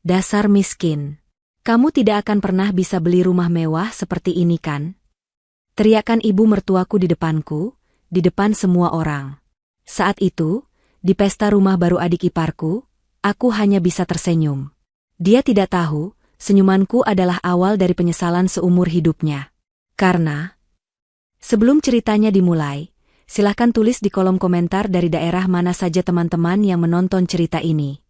Dasar miskin. Kamu tidak akan pernah bisa beli rumah mewah seperti ini kan? Teriakan ibu mertuaku di depanku, di depan semua orang. Saat itu, di pesta rumah baru adik iparku, aku hanya bisa tersenyum. Dia tidak tahu, senyumanku adalah awal dari penyesalan seumur hidupnya. Karena, sebelum ceritanya dimulai, silahkan tulis di kolom komentar dari daerah mana saja teman-teman yang menonton cerita ini.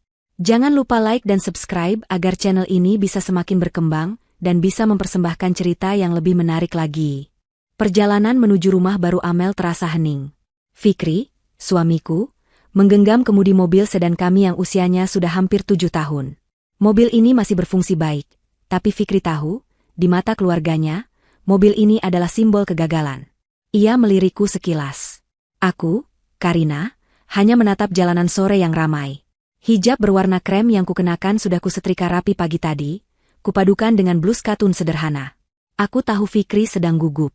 Jangan lupa like dan subscribe agar channel ini bisa semakin berkembang dan bisa mempersembahkan cerita yang lebih menarik lagi. Perjalanan menuju rumah baru Amel terasa hening. Fikri, suamiku, menggenggam kemudi mobil sedan kami yang usianya sudah hampir 7 tahun. Mobil ini masih berfungsi baik, tapi Fikri tahu, di mata keluarganya, mobil ini adalah simbol kegagalan. Ia melirikku sekilas. Aku, Karina, hanya menatap jalanan sore yang ramai. Hijab berwarna krem yang kukenakan sudah kusetrika rapi pagi tadi, kupadukan dengan blus katun sederhana. Aku tahu Fikri sedang gugup.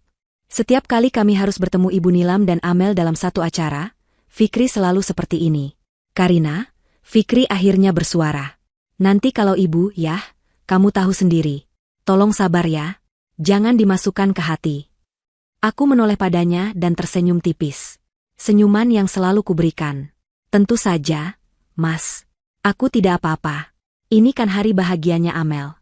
Setiap kali kami harus bertemu Ibu Nilam dan Amel dalam satu acara, Fikri selalu seperti ini. Karina, Fikri akhirnya bersuara. Nanti kalau ibu, yah, kamu tahu sendiri. Tolong sabar ya, jangan dimasukkan ke hati. Aku menoleh padanya dan tersenyum tipis. Senyuman yang selalu kuberikan. Tentu saja, Mas. Aku tidak apa-apa. Ini kan hari bahagianya Amel.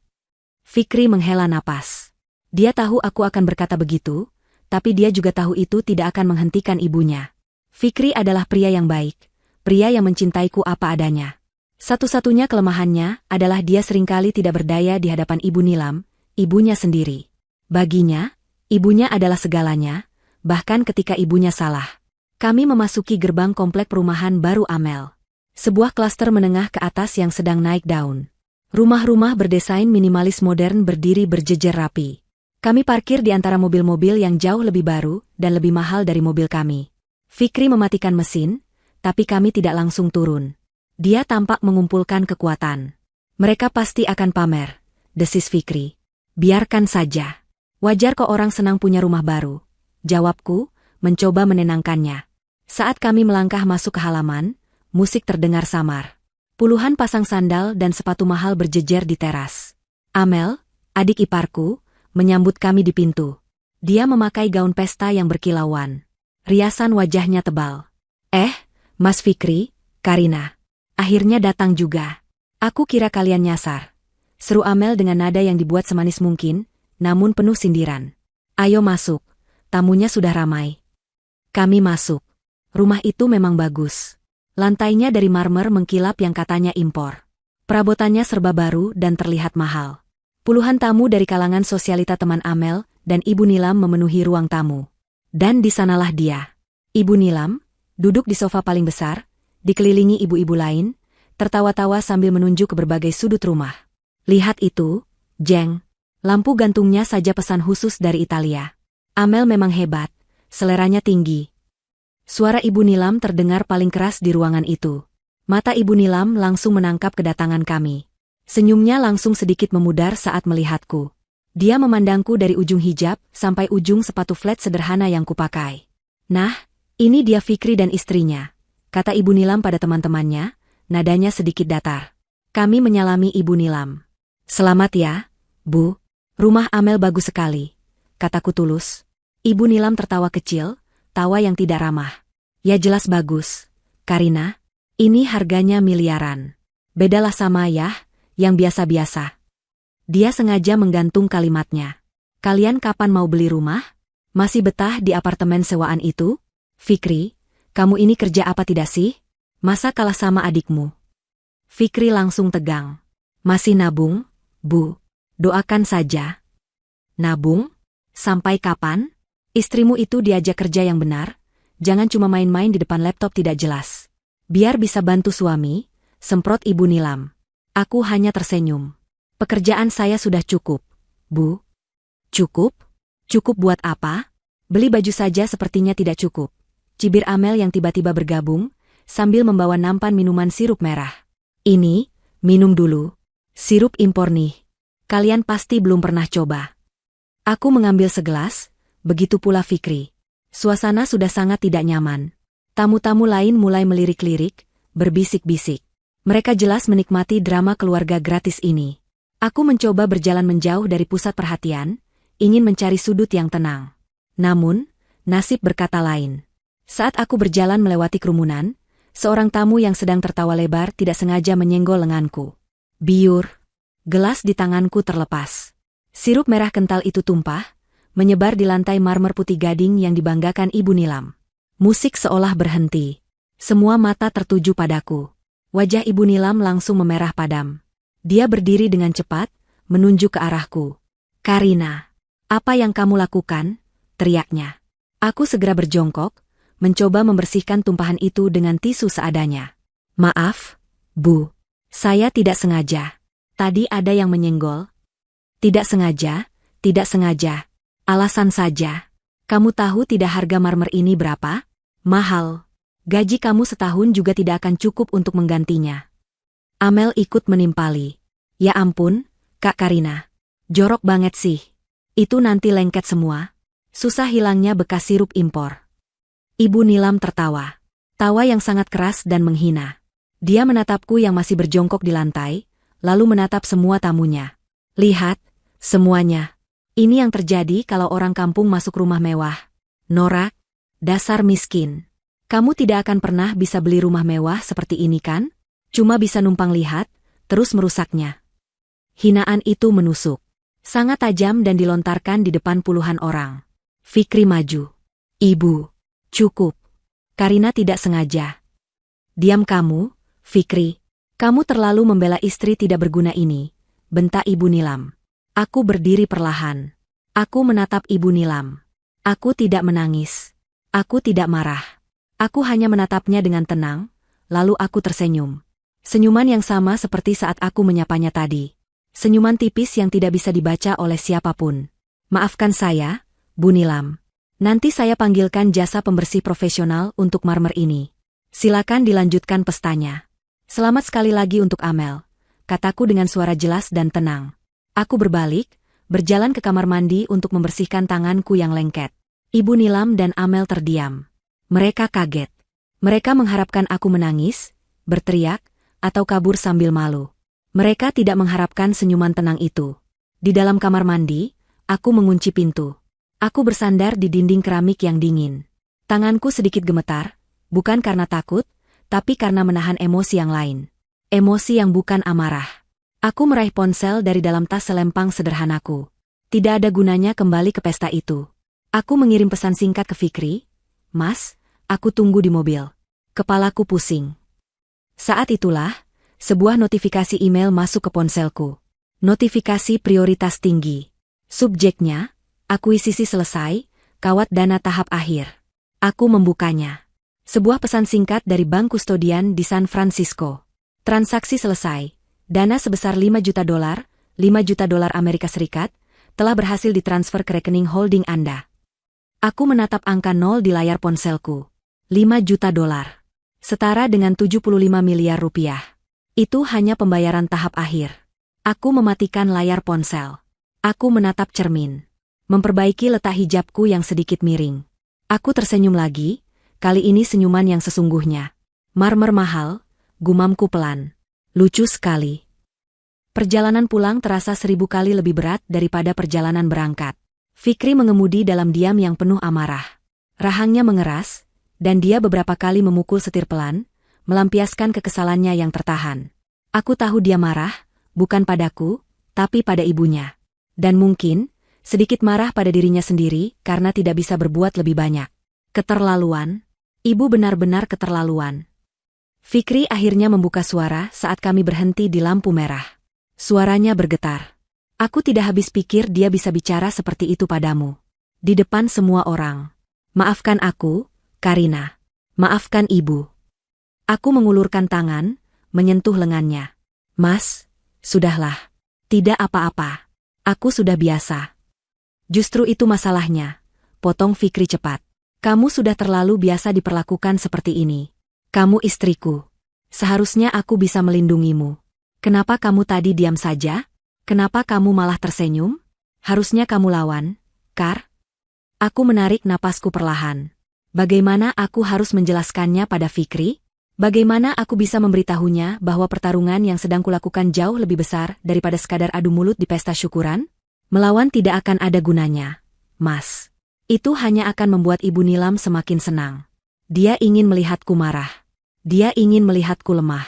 Fikri menghela napas. Dia tahu aku akan berkata begitu, tapi dia juga tahu itu tidak akan menghentikan ibunya. Fikri adalah pria yang baik, pria yang mencintaiku apa adanya. Satu-satunya kelemahannya adalah dia seringkali tidak berdaya di hadapan Ibu Nilam, ibunya sendiri. Baginya, ibunya adalah segalanya, bahkan ketika ibunya salah. Kami memasuki gerbang komplek perumahan baru Amel. Sebuah klaster menengah ke atas yang sedang naik daun. Rumah-rumah berdesain minimalis modern berdiri berjejer rapi. Kami parkir di antara mobil-mobil yang jauh lebih baru dan lebih mahal dari mobil kami. Fikri mematikan mesin, tapi kami tidak langsung turun. Dia tampak mengumpulkan kekuatan. Mereka pasti akan pamer, desis Fikri. Biarkan saja. Wajar kok orang senang punya rumah baru. Jawabku, mencoba menenangkannya. Saat kami melangkah masuk ke halaman, musik terdengar samar. Puluhan pasang sandal dan sepatu mahal berjejer di teras. Amel, adik iparku, menyambut kami di pintu. Dia memakai gaun pesta yang berkilauan. Riasan wajahnya tebal. Mas Fikri, Karina. Akhirnya datang juga. Aku kira kalian nyasar. Seru Amel dengan nada yang dibuat semanis mungkin, namun penuh sindiran. Ayo masuk, tamunya sudah ramai. Kami masuk. Rumah itu memang bagus. Lantainya dari marmer mengkilap yang katanya impor. Perabotannya serba baru dan terlihat mahal. Puluhan tamu dari kalangan sosialita teman Amel dan Ibu Nilam memenuhi ruang tamu. Dan di sanalah dia. Ibu Nilam, duduk di sofa paling besar, dikelilingi ibu-ibu lain, tertawa-tawa sambil menunjuk ke berbagai sudut rumah. Lihat itu, Jeng. Lampu gantungnya saja pesan khusus dari Italia. Amel memang hebat, seleranya tinggi. Suara Ibu Nilam terdengar paling keras di ruangan itu. Mata Ibu Nilam langsung menangkap kedatangan kami. Senyumnya langsung sedikit memudar saat melihatku. Dia memandangku dari ujung hijab sampai ujung sepatu flat sederhana yang kupakai. Nah, ini dia Fikri dan istrinya, kata Ibu Nilam pada teman-temannya, nadanya sedikit datar. Kami menyalami Ibu Nilam. Selamat ya, Bu. Rumah Amel bagus sekali, kataku tulus. Ibu Nilam tertawa kecil, tawa yang tidak ramah. Ya jelas bagus, Karina. Ini harganya miliaran. Bedalah sama ya, yang biasa-biasa. Dia sengaja menggantung kalimatnya. Kalian kapan mau beli rumah? Masih betah di apartemen sewaan itu? Fikri, kamu ini kerja apa tidak sih? Masa kalah sama adikmu? Fikri langsung tegang. Masih nabung, Bu. Doakan saja. Nabung? Sampai kapan? Istrimu itu diajak kerja yang benar, jangan cuma main-main di depan laptop tidak jelas. Biar bisa bantu suami, semprot Ibu Nilam. Aku hanya tersenyum. Pekerjaan saya sudah cukup, Bu. Cukup? Cukup buat apa? Beli baju saja sepertinya tidak cukup. Cibir Amel yang tiba-tiba bergabung, sambil membawa nampan minuman sirup merah. Ini, minum dulu. Sirup impor nih. Kalian pasti belum pernah coba. Aku mengambil segelas, begitu pula Fikri. Suasana sudah sangat tidak nyaman. Tamu-tamu lain mulai melirik-lirik, berbisik-bisik. Mereka jelas menikmati drama keluarga gratis ini. Aku mencoba berjalan menjauh dari pusat perhatian, ingin mencari sudut yang tenang. Namun, nasib berkata lain. Saat aku berjalan melewati kerumunan, seorang tamu yang sedang tertawa lebar tidak sengaja menyenggol lenganku. Biur. Gelas di tanganku terlepas. Sirup merah kental itu tumpah, menyebar di lantai marmer putih gading yang dibanggakan Ibu Nilam. Musik seolah berhenti. Semua mata tertuju padaku. Wajah Ibu Nilam langsung memerah padam. Dia berdiri dengan cepat, menunjuk ke arahku. "Karina, apa yang kamu lakukan?" teriaknya. Aku segera berjongkok, mencoba membersihkan tumpahan itu dengan tisu seadanya. "Maaf, Bu. Saya tidak sengaja. Tadi ada yang menyenggol." "Tidak sengaja, tidak sengaja. Alasan saja. Kamu tahu tidak harga marmer ini berapa? Mahal. Gaji kamu setahun juga tidak akan cukup untuk menggantinya." Amel ikut menimpali. "Ya ampun, Kak Karina. Jorok banget sih. Itu nanti lengket semua. Susah hilangnya bekas sirup impor." Ibu Nilam tertawa. Tawa yang sangat keras dan menghina. Dia menatapku yang masih berjongkok di lantai, lalu menatap semua tamunya. "Lihat, semuanya. Ini yang terjadi kalau orang kampung masuk rumah mewah. Norak, dasar miskin. Kamu tidak akan pernah bisa beli rumah mewah seperti ini kan? Cuma bisa numpang lihat, terus merusaknya." Hinaan itu menusuk. Sangat tajam dan dilontarkan di depan puluhan orang. Fikri maju. "Ibu, cukup. Karina tidak sengaja." "Diam kamu, Fikri. Kamu terlalu membela istri tidak berguna ini," bentak Ibu Nilam. Aku berdiri perlahan. Aku menatap Ibu Nilam. Aku tidak menangis. Aku tidak marah. Aku hanya menatapnya dengan tenang, lalu aku tersenyum. Senyuman yang sama seperti saat aku menyapanya tadi. Senyuman tipis yang tidak bisa dibaca oleh siapapun. "Maafkan saya, Bu Nilam. Nanti saya panggilkan jasa pembersih profesional untuk marmer ini. Silakan dilanjutkan pestanya." "Selamat sekali lagi untuk Amel," kataku dengan suara jelas dan tenang. Aku berbalik, berjalan ke kamar mandi untuk membersihkan tanganku yang lengket. Ibu Nilam dan Amel terdiam. Mereka kaget. Mereka mengharapkan aku menangis, berteriak, atau kabur sambil malu. Mereka tidak mengharapkan senyuman tenang itu. Di dalam kamar mandi, aku mengunci pintu. Aku bersandar di dinding keramik yang dingin. Tanganku sedikit gemetar, bukan karena takut, tapi karena menahan emosi yang lain. Emosi yang bukan amarah. Aku meraih ponsel dari dalam tas selempang sederhanaku. Tidak ada gunanya kembali ke pesta itu. Aku mengirim pesan singkat ke Fikri. "Mas, aku tunggu di mobil." Kepalaku pusing. Saat itulah, sebuah notifikasi email masuk ke ponselku. Notifikasi prioritas tinggi. Subjeknya, akuisisi selesai, kawat dana tahap akhir. Aku membukanya. Sebuah pesan singkat dari bank kustodian di San Francisco. Transaksi selesai. Dana sebesar $5 juta, $5 juta Amerika Serikat, telah berhasil ditransfer ke rekening holding Anda. Aku menatap angka 0 di layar ponselku. $5 juta. Setara dengan 75 miliar rupiah. Itu hanya pembayaran tahap akhir. Aku mematikan layar ponsel. Aku menatap cermin. Memperbaiki letak hijabku yang sedikit miring. Aku tersenyum lagi, kali ini senyuman yang sesungguhnya. "Marmer mahal," gumamku pelan. Lucu sekali. Perjalanan pulang terasa 1000 kali lebih berat daripada perjalanan berangkat. Fikri mengemudi dalam diam yang penuh amarah. Rahangnya mengeras, dan dia beberapa kali memukul setir pelan, melampiaskan kekesalannya yang tertahan. Aku tahu dia marah, bukan padaku, tapi pada ibunya. Dan mungkin, sedikit marah pada dirinya sendiri karena tidak bisa berbuat lebih banyak. Keterlaluan. Ibu benar-benar keterlaluan. Fikri akhirnya membuka suara saat kami berhenti di lampu merah. Suaranya bergetar. Aku tidak habis pikir dia bisa bicara seperti itu padamu. Di depan semua orang. "Maafkan aku, Karina. Maafkan ibu." Aku mengulurkan tangan, menyentuh lengannya. "Mas, sudahlah. Tidak apa-apa. Aku sudah biasa." "Justru itu masalahnya," potong Fikri cepat. "Kamu sudah terlalu biasa diperlakukan seperti ini. Kamu istriku. Seharusnya aku bisa melindungimu. Kenapa kamu tadi diam saja? Kenapa kamu malah tersenyum? Harusnya kamu lawan, Kar." Aku menarik napasku perlahan. Bagaimana aku harus menjelaskannya pada Fikri? Bagaimana aku bisa memberitahunya bahwa pertarungan yang sedang kulakukan jauh lebih besar daripada sekadar adu mulut di pesta syukuran? Melawan tidak akan ada gunanya, Mas. Itu hanya akan membuat Ibu Nilam semakin senang. Dia ingin melihatku marah. Dia ingin melihatku lemah.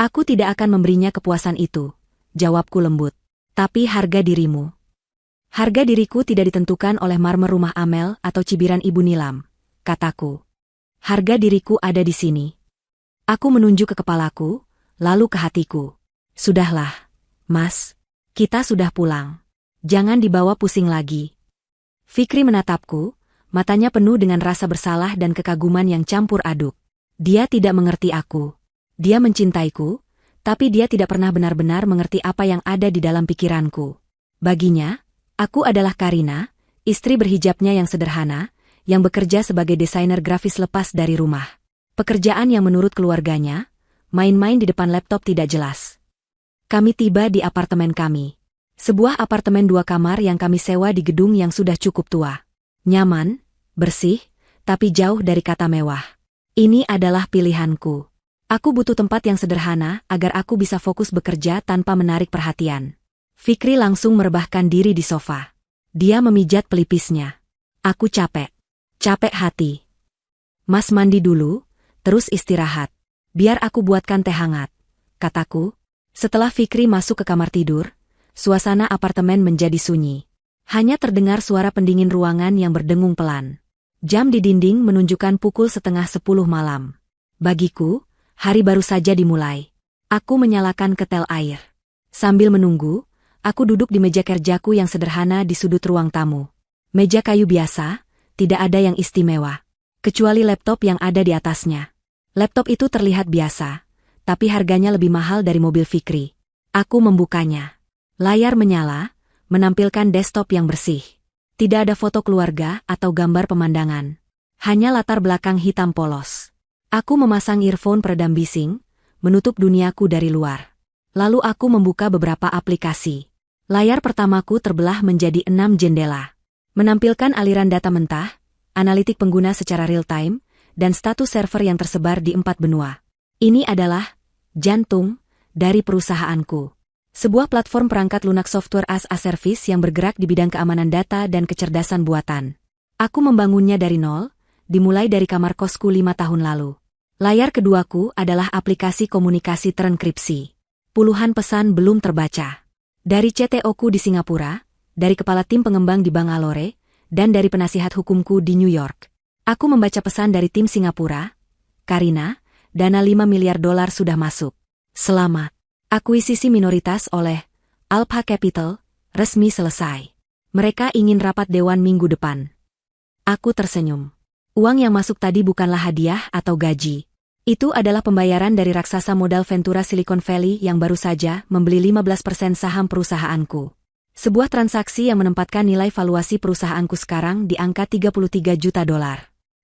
Aku tidak akan memberinya kepuasan itu, jawabku lembut. Tapi harga dirimu. Harga diriku tidak ditentukan oleh marmer rumah Amel atau cibiran Ibu Nilam, kataku. Harga diriku ada di sini. Aku menunjuk ke kepalaku, lalu ke hatiku. Sudahlah, Mas. Kita sudah pulang. Jangan dibawa pusing lagi. Fikri menatapku, matanya penuh dengan rasa bersalah dan kekaguman yang campur aduk. Dia tidak mengerti aku. Dia mencintaiku, tapi dia tidak pernah benar-benar mengerti apa yang ada di dalam pikiranku. Baginya, aku adalah Karina, istri berhijabnya yang sederhana, yang bekerja sebagai desainer grafis lepas dari rumah. Pekerjaan yang menurut keluarganya, main-main di depan laptop tidak jelas. Kami tiba di apartemen kami. Sebuah apartemen 2 kamar yang kami sewa di gedung yang sudah cukup tua. Nyaman, bersih, tapi jauh dari kata mewah. Ini adalah pilihanku. Aku butuh tempat yang sederhana agar aku bisa fokus bekerja tanpa menarik perhatian. Fikri langsung merebahkan diri di sofa. Dia memijat pelipisnya. Aku capek. Capek hati. Mas mandi dulu, terus istirahat. Biar aku buatkan teh hangat, kataku. Setelah Fikri masuk ke kamar tidur, suasana apartemen menjadi sunyi. Hanya terdengar suara pendingin ruangan yang berdengung pelan. Jam di dinding menunjukkan pukul 9:30 malam. Bagiku, hari baru saja dimulai. Aku menyalakan ketel air. Sambil menunggu, aku duduk di meja kerjaku yang sederhana di sudut ruang tamu. Meja kayu biasa, tidak ada yang istimewa. Kecuali laptop yang ada di atasnya. Laptop itu terlihat biasa, tapi harganya lebih mahal dari mobil Fikri. Aku membukanya. Layar menyala, menampilkan desktop yang bersih. Tidak ada foto keluarga atau gambar pemandangan. Hanya latar belakang hitam polos. Aku memasang earphone peredam bising, menutup duniaku dari luar. Lalu aku membuka beberapa aplikasi. Layar pertamaku terbelah menjadi 6 jendela. Menampilkan aliran data mentah, analitik pengguna secara real-time, dan status server yang tersebar di 4 benua. Ini adalah jantung dari perusahaanku. Sebuah platform perangkat lunak software as a service yang bergerak di bidang keamanan data dan kecerdasan buatan. Aku membangunnya dari nol, dimulai dari kamar kosku 5 tahun lalu. Layar keduaku adalah aplikasi komunikasi terenkripsi. Puluhan pesan belum terbaca. Dari CTO-ku di Singapura, dari kepala tim pengembang di Bangalore, dan dari penasihat hukumku di New York. Aku membaca pesan dari tim Singapura. Karina, dana $5 miliar sudah masuk. Selamat. Akuisisi minoritas oleh Alpha Capital resmi selesai. Mereka ingin rapat dewan minggu depan. Aku tersenyum. Uang yang masuk tadi bukanlah hadiah atau gaji. Itu adalah pembayaran dari raksasa modal Ventura Silicon Valley yang baru saja membeli 15% saham perusahaanku. Sebuah transaksi yang menempatkan nilai valuasi perusahaanku sekarang di angka $33 juta.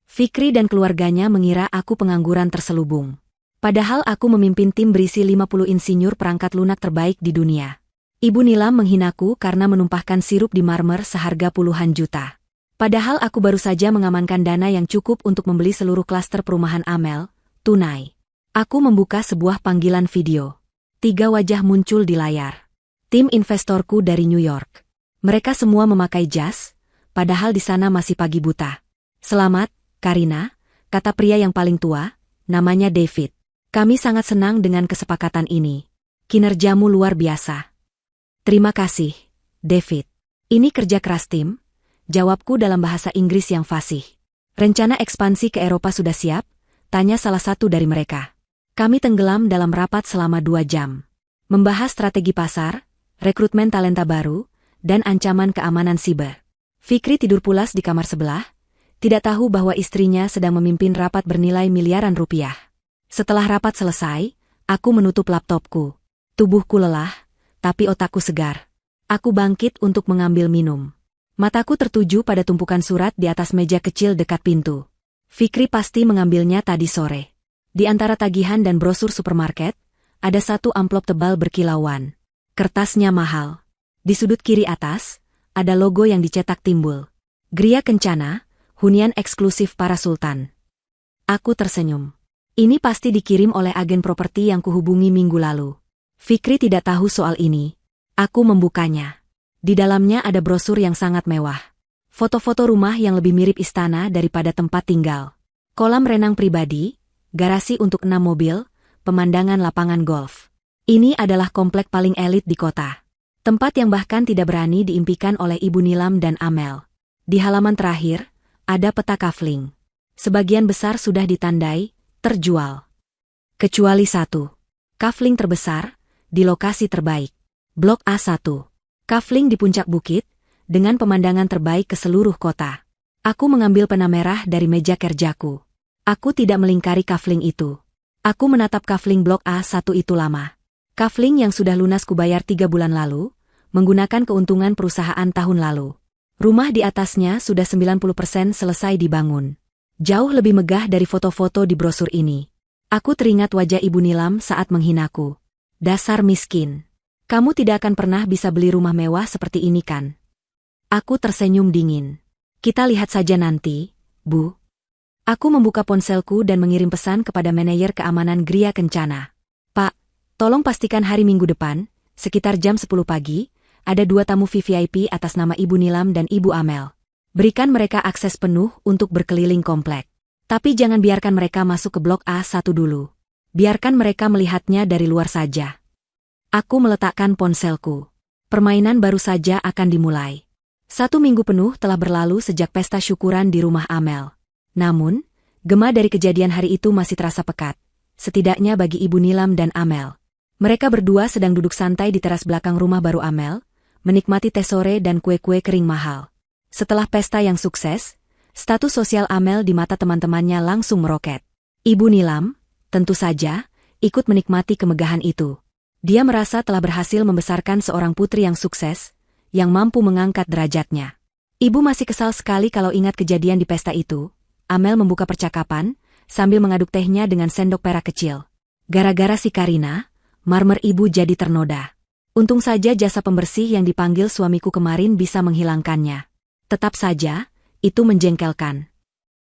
Fikri dan keluarganya mengira aku pengangguran terselubung. Padahal aku memimpin tim berisi 50 insinyur perangkat lunak terbaik di dunia. Ibu Nilam menghinaku karena menumpahkan sirup di marmer seharga puluhan juta. Padahal aku baru saja mengamankan dana yang cukup untuk membeli seluruh klaster perumahan Amel, tunai. Aku membuka sebuah panggilan video. 3 wajah muncul di layar. Tim investorku dari New York. Mereka semua memakai jas, padahal di sana masih pagi buta. Selamat, Karina, kata pria yang paling tua, namanya David. Kami sangat senang dengan kesepakatan ini. Kinerjamu luar biasa. Terima kasih, David. Ini kerja keras tim, jawabku dalam bahasa Inggris yang fasih. Rencana ekspansi ke Eropa sudah siap? Tanya salah satu dari mereka. Kami tenggelam dalam rapat selama 2 jam. Membahas strategi pasar, rekrutmen talenta baru, dan ancaman keamanan siber. Fikri tidur pulas di kamar sebelah, tidak tahu bahwa istrinya sedang memimpin rapat bernilai miliaran rupiah. Setelah rapat selesai, aku menutup laptopku. Tubuhku lelah, tapi otakku segar. Aku bangkit untuk mengambil minum. Mataku tertuju pada tumpukan surat di atas meja kecil dekat pintu. Fikri pasti mengambilnya tadi sore. Di antara tagihan dan brosur supermarket, ada satu amplop tebal berkilauan. Kertasnya mahal. Di sudut kiri atas, ada logo yang dicetak timbul. Gria Kencana, hunian eksklusif para sultan. Aku tersenyum. Ini pasti dikirim oleh agen properti yang kuhubungi minggu lalu. Fikri tidak tahu soal ini. Aku membukanya. Di dalamnya ada brosur yang sangat mewah. Foto-foto rumah yang lebih mirip istana daripada tempat tinggal. Kolam renang pribadi, garasi untuk 6 mobil, pemandangan lapangan golf. Ini adalah komplek paling elit di kota. Tempat yang bahkan tidak berani diimpikan oleh Ibu Nilam dan Amel. Di halaman terakhir, ada peta kafling. Sebagian besar sudah ditandai, terjual. Kecuali satu. Kafling terbesar, di lokasi terbaik. Blok A1. Kafling di puncak bukit, dengan pemandangan terbaik ke seluruh kota. Aku mengambil pena merah dari meja kerjaku. Aku tidak melingkari kafling itu. Aku menatap kafling blok A1 itu lama. Kafling yang sudah lunas kubayar 3 bulan lalu, menggunakan keuntungan perusahaan tahun lalu. Rumah di atasnya sudah 90% selesai dibangun. Jauh lebih megah dari foto-foto di brosur ini. Aku teringat wajah Ibu Nilam saat menghinaku. Dasar miskin. Kamu tidak akan pernah bisa beli rumah mewah seperti ini kan? Aku tersenyum dingin. Kita lihat saja nanti, Bu. Aku membuka ponselku dan mengirim pesan kepada manajer keamanan Gria Kencana. Pak, tolong pastikan hari Minggu depan, sekitar jam 10 pagi, ada 2 tamu VVIP atas nama Ibu Nilam dan Ibu Amel. Berikan mereka akses penuh untuk berkeliling komplek. Tapi jangan biarkan mereka masuk ke blok A1 dulu. Biarkan mereka melihatnya dari luar saja. Aku meletakkan ponselku. Permainan baru saja akan dimulai. 1 minggu penuh telah berlalu sejak pesta syukuran di rumah Amel. Namun, gema dari kejadian hari itu masih terasa pekat. Setidaknya bagi Ibu Nilam dan Amel. Mereka berdua sedang duduk santai di teras belakang rumah baru Amel, menikmati teh sore dan kue-kue kering mahal. Setelah pesta yang sukses, status sosial Amel di mata teman-temannya langsung meroket. Ibu Nilam, tentu saja, ikut menikmati kemegahan itu. Dia merasa telah berhasil membesarkan seorang putri yang sukses, yang mampu mengangkat derajatnya. Ibu masih kesal sekali kalau ingat kejadian di pesta itu. Amel membuka percakapan, sambil mengaduk tehnya dengan sendok perak kecil. Gara-gara si Karina, marmer ibu jadi ternoda. Untung saja jasa pembersih yang dipanggil suamiku kemarin bisa menghilangkannya. Tetap saja, itu menjengkelkan.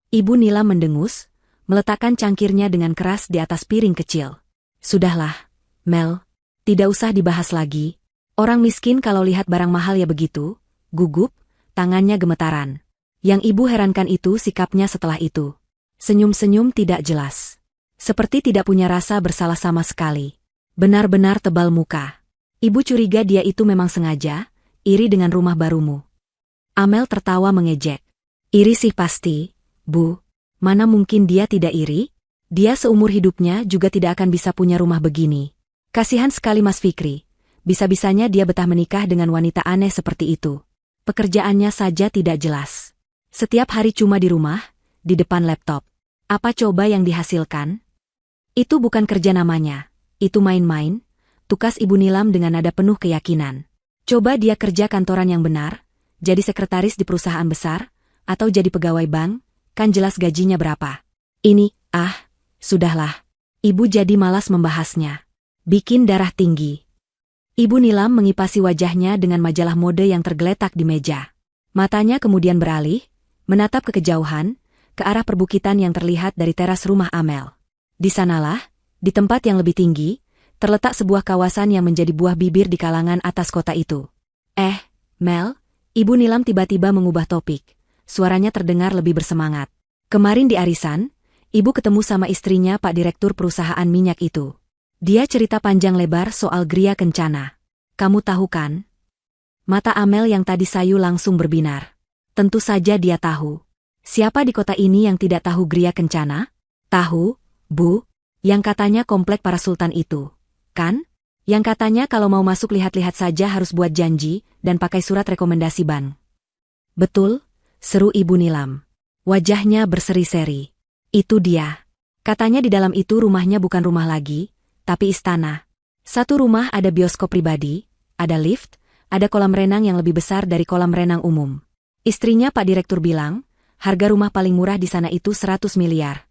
Ibu Nilam mendengus, meletakkan cangkirnya dengan keras di atas piring kecil. Sudahlah, Mel, tidak usah dibahas lagi. Orang miskin kalau lihat barang mahal ya begitu, gugup, tangannya gemetaran. Yang ibu herankan itu sikapnya setelah itu. Senyum-senyum tidak jelas. Seperti tidak punya rasa bersalah sama sekali. Benar-benar tebal muka. Ibu curiga dia itu memang sengaja, iri dengan rumah barumu. Amel tertawa mengejek. Iri sih pasti, Bu. Mana mungkin dia tidak iri? Dia seumur hidupnya juga tidak akan bisa punya rumah begini. Kasihan sekali Mas Fikri. Bisa-bisanya dia betah menikah dengan wanita aneh seperti itu. Pekerjaannya saja tidak jelas. Setiap hari cuma di rumah, di depan laptop. Apa coba yang dihasilkan? Itu bukan kerja namanya. Itu main-main. Tukas Ibu Nilam dengan nada penuh keyakinan. Coba dia kerja kantoran yang benar, jadi sekretaris di perusahaan besar, atau jadi pegawai bank, kan jelas gajinya berapa. Ini, sudahlah. Ibu jadi malas membahasnya. Bikin darah tinggi. Ibu Nilam mengipasi wajahnya dengan majalah mode yang tergeletak di meja. Matanya kemudian beralih, menatap ke kejauhan, ke arah perbukitan yang terlihat dari teras rumah Amel. Di sanalah, di tempat yang lebih tinggi, terletak sebuah kawasan yang menjadi buah bibir di kalangan atas kota itu. Mel, Ibu Nilam tiba-tiba mengubah topik. Suaranya terdengar lebih bersemangat. Kemarin di arisan, Ibu ketemu sama istrinya Pak Direktur perusahaan minyak itu. Dia cerita panjang lebar soal Gria Kencana. Kamu tahu kan? Mata Amel yang tadi sayu langsung berbinar. Tentu saja dia tahu. Siapa di kota ini yang tidak tahu Gria Kencana? Tahu, Bu, yang katanya komplek para sultan itu. Kan? Yang katanya kalau mau masuk lihat-lihat saja harus buat janji dan pakai surat rekomendasi bank. Betul, seru Ibu Nilam. Wajahnya berseri-seri. Itu dia. Katanya di dalam itu rumahnya bukan rumah lagi, tapi istana. Satu rumah ada bioskop pribadi, ada lift, ada kolam renang yang lebih besar dari kolam renang umum. Istrinya Pak Direktur bilang, harga rumah paling murah di sana itu 100 miliar.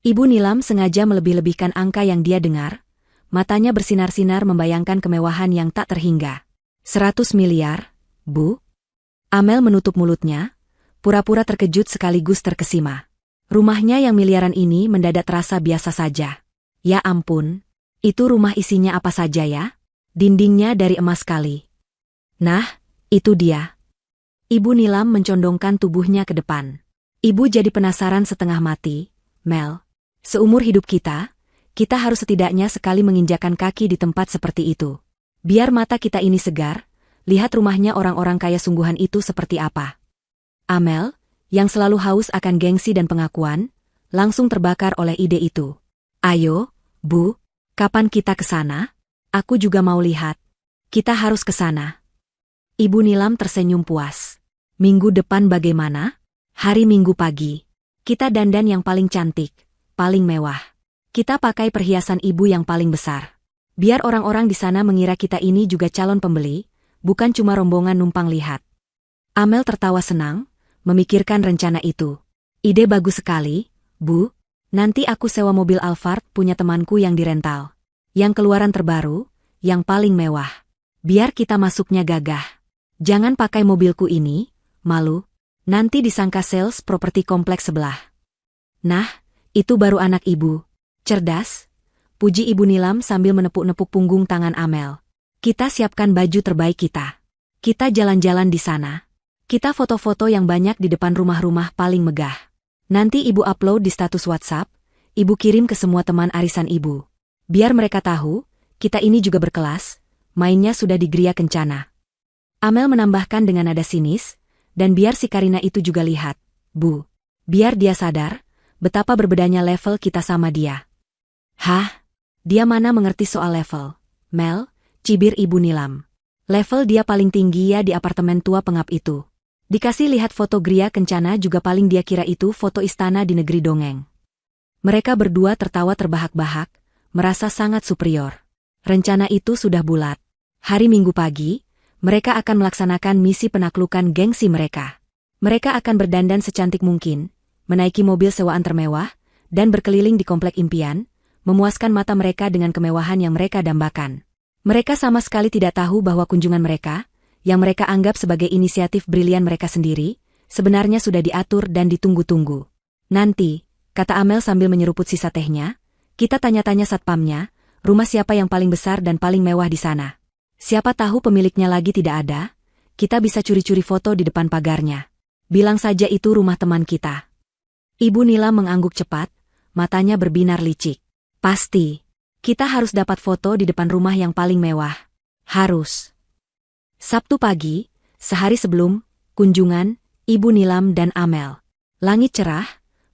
Ibu Nilam sengaja melebih-lebihkan angka yang dia dengar. Matanya bersinar-sinar membayangkan kemewahan yang tak terhingga. 100 miliar, Bu? Amel menutup mulutnya, pura-pura terkejut sekaligus terkesima. Rumahnya yang miliaran ini mendadak terasa biasa saja. Ya ampun, itu rumah isinya apa saja ya? Dindingnya dari emas sekali. Nah, itu dia. Ibu Nilam mencondongkan tubuhnya ke depan. Ibu jadi penasaran setengah mati. Mel, seumur hidup kita harus setidaknya sekali menginjakan kaki di tempat seperti itu. Biar mata kita ini segar, lihat rumahnya orang-orang kaya sungguhan itu seperti apa. Amel, yang selalu haus akan gengsi dan pengakuan, langsung terbakar oleh ide itu. Ayo, Bu, kapan kita ke sana? Aku juga mau lihat. Kita harus ke sana. Ibu Nilam tersenyum puas. Minggu depan bagaimana? Hari Minggu pagi. Kita dandan yang paling cantik, paling mewah. Kita pakai perhiasan ibu yang paling besar. Biar orang-orang di sana mengira kita ini juga calon pembeli, bukan cuma rombongan numpang lihat. Amel tertawa senang, memikirkan rencana itu. Ide bagus sekali, Bu. Nanti aku sewa mobil Alphard punya temanku yang dirental. Yang keluaran terbaru, yang paling mewah. Biar kita masuknya gagah. Jangan pakai mobilku ini, malu. Nanti disangka sales properti kompleks sebelah. Nah, itu baru anak ibu. Cerdas, puji Ibu Nilam sambil menepuk-nepuk punggung tangan Amel. Kita siapkan baju terbaik kita. Kita jalan-jalan di sana. Kita foto-foto yang banyak di depan rumah-rumah paling megah. Nanti ibu upload di status WhatsApp, ibu kirim ke semua teman arisan ibu. Biar mereka tahu, kita ini juga berkelas, mainnya sudah di Gria Kencana. Amel menambahkan dengan nada sinis, dan biar si Karina itu juga lihat, Bu. Biar dia sadar, betapa berbedanya level kita sama dia. Hah? Dia mana mengerti soal level? Mel, cibir Ibu Nilam. Level dia paling tinggi ya di apartemen tua pengap itu. Dikasih lihat foto Gria Kencana juga paling dia kira itu foto istana di negeri dongeng. Mereka berdua tertawa terbahak-bahak, merasa sangat superior. Rencana itu sudah bulat. Hari Minggu pagi, mereka akan melaksanakan misi penaklukan gengsi mereka. Mereka akan berdandan secantik mungkin, menaiki mobil sewaan termewah, dan berkeliling di komplek impian, memuaskan mata mereka dengan kemewahan yang mereka dambakan. Mereka sama sekali tidak tahu bahwa kunjungan mereka, yang mereka anggap sebagai inisiatif brilian mereka sendiri, sebenarnya sudah diatur dan ditunggu-tunggu. Nanti, kata Amel sambil menyeruput sisa tehnya, kita tanya-tanya satpamnya, rumah siapa yang paling besar dan paling mewah di sana. Siapa tahu pemiliknya lagi tidak ada, kita bisa curi-curi foto di depan pagarnya. Bilang saja itu rumah teman kita. Ibu Nila mengangguk cepat, matanya berbinar licik. Pasti, kita harus dapat foto di depan rumah yang paling mewah. Harus. Sabtu pagi, sehari sebelum kunjungan Ibu Nilam dan Amel. Langit cerah,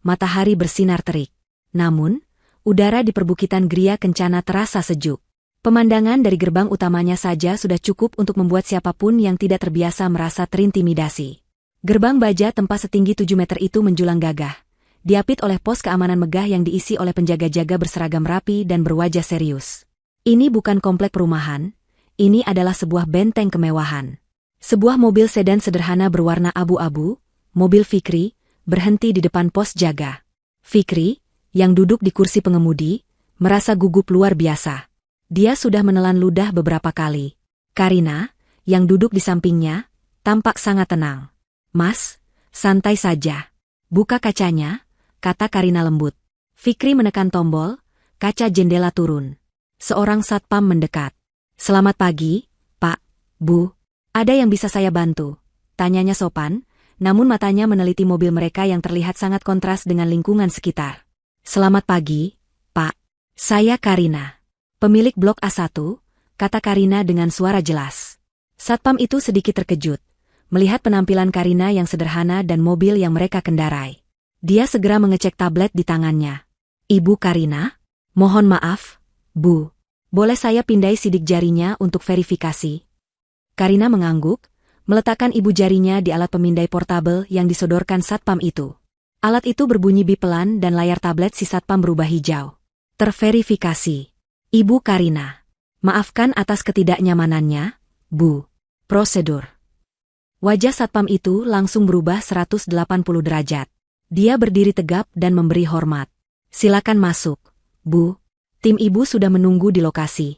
matahari bersinar terik. Namun, udara di perbukitan Gria Kencana terasa sejuk. Pemandangan dari gerbang utamanya saja sudah cukup untuk membuat siapapun yang tidak terbiasa merasa terintimidasi. Gerbang baja tempat setinggi 7 meter itu menjulang gagah. Diapit oleh pos keamanan megah yang diisi oleh penjaga-jaga berseragam rapi dan berwajah serius. Ini bukan komplek perumahan. Ini adalah sebuah benteng kemewahan. Sebuah mobil sedan sederhana berwarna abu-abu, mobil Fikri, berhenti di depan pos jaga. Fikri, yang duduk di kursi pengemudi, merasa gugup luar biasa. Dia sudah menelan ludah beberapa kali. Karina, yang duduk di sampingnya, tampak sangat tenang. Mas, santai saja. Buka kacanya, kata Karina lembut. Fikri menekan tombol, kaca jendela turun. Seorang satpam mendekat. Selamat pagi, Pak, Bu. Ada yang bisa saya bantu? Tanyanya sopan, namun matanya meneliti mobil mereka yang terlihat sangat kontras dengan lingkungan sekitar. Selamat pagi, Pak. Saya Karina. Pemilik blok A1, kata Karina dengan suara jelas. Satpam itu sedikit terkejut, melihat penampilan Karina yang sederhana dan mobil yang mereka kendarai. Dia segera mengecek tablet di tangannya. Ibu Karina? Mohon maaf, Bu. Boleh saya pindai sidik jarinya untuk verifikasi? Karina mengangguk, meletakkan ibu jarinya di alat pemindai portabel yang disodorkan satpam itu. Alat itu berbunyi bip pelan dan layar tablet si satpam berubah hijau. Terverifikasi. Ibu Karina. Maafkan atas ketidaknyamanannya, Bu. Prosedur. Wajah satpam itu langsung berubah 180 derajat. Dia berdiri tegap dan memberi hormat. Silakan masuk, Bu. Tim ibu sudah menunggu di lokasi.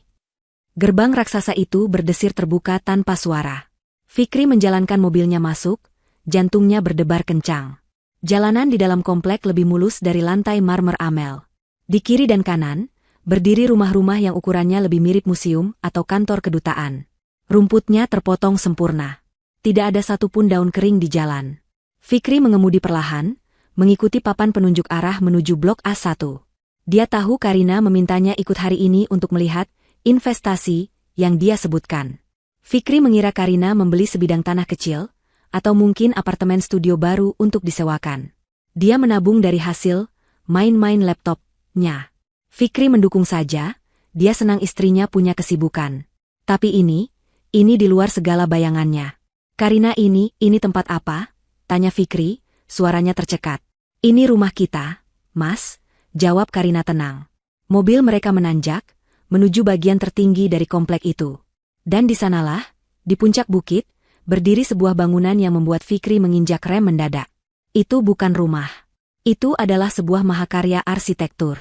Gerbang raksasa itu berdesir terbuka tanpa suara. Fikri menjalankan mobilnya masuk, jantungnya berdebar kencang. Jalanan di dalam komplek lebih mulus dari lantai marmer Amel. Di kiri dan kanan, berdiri rumah-rumah yang ukurannya lebih mirip museum atau kantor kedutaan. Rumputnya terpotong sempurna. Tidak ada satupun daun kering di jalan. Fikri mengemudi perlahan, mengikuti papan penunjuk arah menuju blok A1. Dia tahu Karina memintanya ikut hari ini untuk melihat investasi yang dia sebutkan. Fikri mengira Karina membeli sebidang tanah kecil, atau mungkin apartemen studio baru untuk disewakan. Dia menabung dari hasil main-main laptopnya. Fikri mendukung saja, dia senang istrinya punya kesibukan. Tapi ini di luar segala bayangannya. Karina ini tempat apa? Tanya Fikri, suaranya tercekat. Ini rumah kita, Mas, jawab Karina tenang. Mobil mereka menanjak, menuju bagian tertinggi dari komplek itu. Dan di sanalah, di puncak bukit, berdiri sebuah bangunan yang membuat Fikri menginjak rem mendadak. Itu bukan rumah. Itu adalah sebuah mahakarya arsitektur.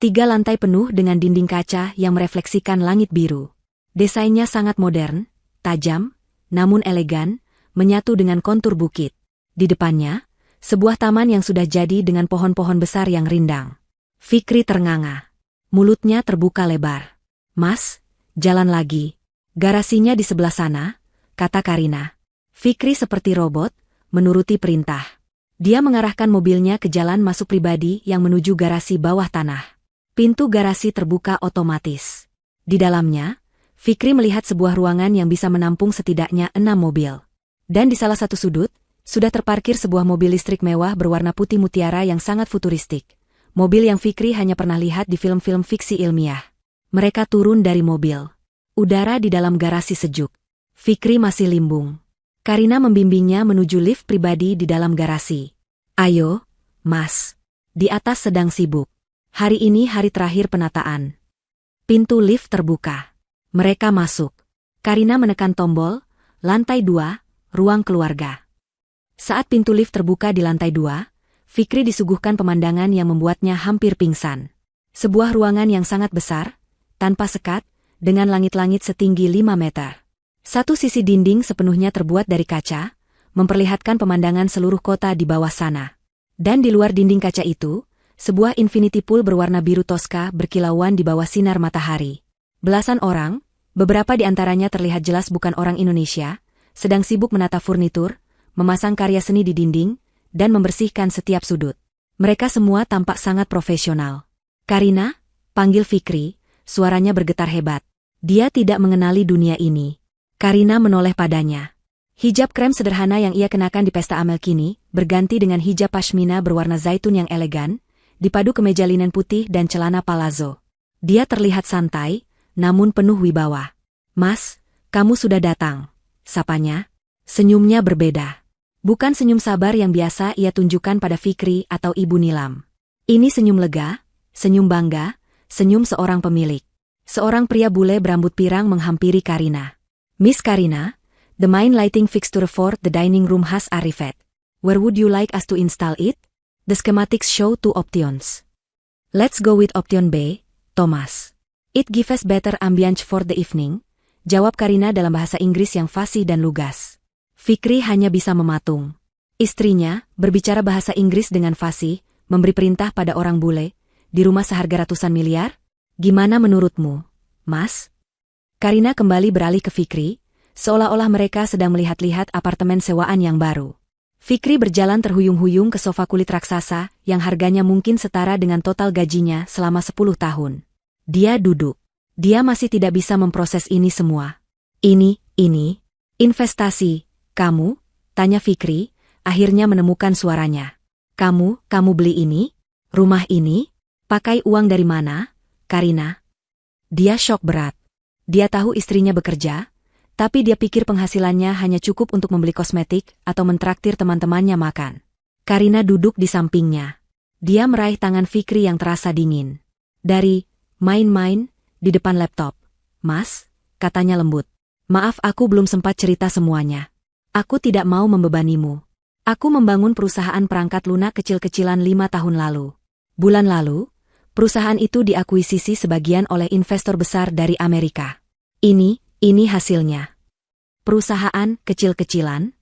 3 lantai penuh dengan dinding kaca yang merefleksikan langit biru. Desainnya sangat modern, tajam, namun elegan, menyatu dengan kontur bukit. Di depannya, sebuah taman yang sudah jadi dengan pohon-pohon besar yang rindang. Fikri ternganga. Mulutnya terbuka lebar. Mas, jalan lagi. Garasinya di sebelah sana, kata Karina. Fikri seperti robot, menuruti perintah. Dia mengarahkan mobilnya ke jalan masuk pribadi yang menuju garasi bawah tanah. Pintu garasi terbuka otomatis. Di dalamnya, Fikri melihat sebuah ruangan yang bisa menampung setidaknya 6 mobil. Dan di salah satu sudut, sudah terparkir sebuah mobil listrik mewah berwarna putih mutiara yang sangat futuristik. Mobil yang Fikri hanya pernah lihat di film-film fiksi ilmiah. Mereka turun dari mobil. Udara di dalam garasi sejuk. Fikri masih limbung. Karina membimbingnya menuju lift pribadi di dalam garasi. Ayo, Mas. Di atas sedang sibuk. Hari ini hari terakhir penataan. Pintu lift terbuka. Mereka masuk. Karina menekan tombol, lantai 2, ruang keluarga. Saat pintu lift terbuka di lantai 2, Fikri disuguhkan pemandangan yang membuatnya hampir pingsan. Sebuah ruangan yang sangat besar, tanpa sekat, dengan langit-langit setinggi 5 meter. Satu sisi dinding sepenuhnya terbuat dari kaca, memperlihatkan pemandangan seluruh kota di bawah sana. Dan di luar dinding kaca itu, sebuah infinity pool berwarna biru toska berkilauan di bawah sinar matahari. Belasan orang, beberapa di antaranya terlihat jelas bukan orang Indonesia, sedang sibuk menata furnitur, memasang karya seni di dinding, dan membersihkan setiap sudut. Mereka semua tampak sangat profesional. Karina, panggil Fikri, suaranya bergetar hebat. Dia tidak mengenali dunia ini. Karina menoleh padanya. Hijab krem sederhana yang ia kenakan di pesta Amel kini, berganti dengan hijab pashmina berwarna zaitun yang elegan, dipadu kemeja linen putih dan celana palazzo. Dia terlihat santai, namun penuh wibawa. Mas, kamu sudah datang. Sapanya. Senyumnya berbeda. Bukan senyum sabar yang biasa ia tunjukkan pada Fikri atau Ibu Nilam. Ini senyum lega, senyum bangga, senyum seorang pemilik. Seorang pria bule berambut pirang menghampiri Karina. Miss Karina, the main lighting fixture for the dining room has arrived. Where would you like us to install it? The schematics show 2 options. Let's go with option B, Thomas. It gives better ambience for the evening, jawab Karina dalam bahasa Inggris yang fasih dan lugas. Fikri hanya bisa mematung. Istrinya, berbicara bahasa Inggris dengan fasih, memberi perintah pada orang bule, di rumah seharga ratusan miliar? Gimana menurutmu, Mas? Karina kembali beralih ke Fikri, seolah-olah mereka sedang melihat-lihat apartemen sewaan yang baru. Fikri berjalan terhuyung-huyung ke sofa kulit raksasa yang harganya mungkin setara dengan total gajinya selama 10 tahun. Dia duduk. Dia masih tidak bisa memproses ini semua. Ini, investasi. Kamu? Tanya Fikri, akhirnya menemukan suaranya. Kamu beli ini? Rumah ini? Pakai uang dari mana, Karina? Dia syok berat. Dia tahu istrinya bekerja, tapi dia pikir penghasilannya hanya cukup untuk membeli kosmetik atau mentraktir teman-temannya makan. Karina duduk di sampingnya. Dia meraih tangan Fikri yang terasa dingin. Dari main-main di depan laptop. Mas, katanya lembut. Maaf aku belum sempat cerita semuanya. Aku tidak mau membebanimu. Aku membangun perusahaan perangkat lunak kecil-kecilan 5 tahun lalu. Bulan lalu, perusahaan itu diakuisisi sebagian oleh investor besar dari Amerika. Ini hasilnya. Perusahaan kecil-kecilan?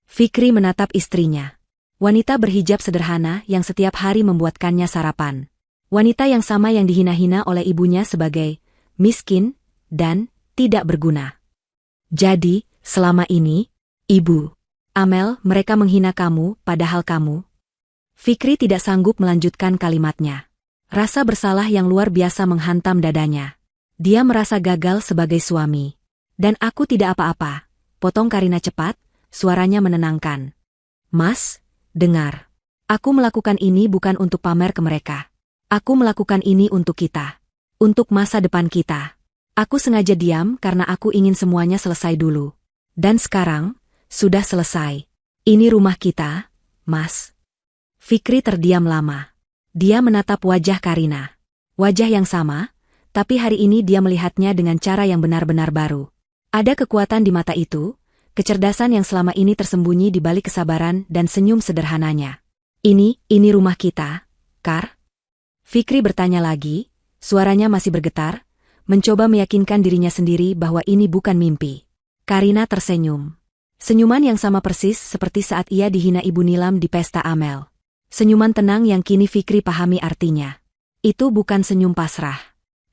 Fikri menatap istrinya. Wanita berhijab sederhana yang setiap hari membuatkannya sarapan. Wanita yang sama yang dihina-hina oleh ibunya sebagai miskin dan tidak berguna. Jadi, selama ini, Ibu Amel, mereka menghina kamu, padahal kamu. Fikri tidak sanggup melanjutkan kalimatnya. Rasa bersalah yang luar biasa menghantam dadanya. Dia merasa gagal sebagai suami. Dan aku tidak apa-apa, potong Karina cepat, suaranya menenangkan. Mas, dengar. Aku melakukan ini bukan untuk pamer ke mereka. Aku melakukan ini untuk kita. Untuk masa depan kita. Aku sengaja diam karena aku ingin semuanya selesai dulu. Dan sekarang, sudah selesai. Ini rumah kita, Mas. Fikri terdiam lama. Dia menatap wajah Karina. Wajah yang sama, tapi hari ini dia melihatnya dengan cara yang benar-benar baru. Ada kekuatan di mata itu, kecerdasan yang selama ini tersembunyi di balik kesabaran dan senyum sederhananya. Ini rumah kita, Kar? Fikri bertanya lagi, suaranya masih bergetar, mencoba meyakinkan dirinya sendiri bahwa ini bukan mimpi. Karina tersenyum. Senyuman yang sama persis seperti saat ia dihina Ibu Nilam di pesta Amel. Senyuman tenang yang kini Fikri pahami artinya. Itu bukan senyum pasrah.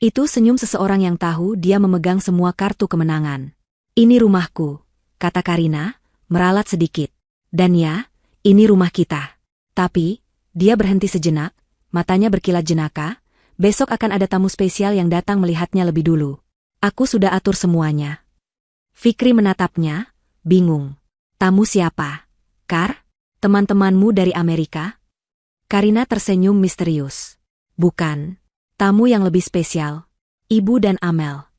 Itu senyum seseorang yang tahu dia memegang semua kartu kemenangan. Ini rumahku, kata Karina, meralat sedikit. Dan ya, ini rumah kita. Tapi, dia berhenti sejenak, matanya berkilat jenaka, besok akan ada tamu spesial yang datang melihatnya lebih dulu. Aku sudah atur semuanya. Fikri menatapnya, bingung. Tamu siapa? Kar? Teman-temanmu dari Amerika? Karina tersenyum misterius. Bukan. Tamu yang lebih spesial. Ibu dan Amel.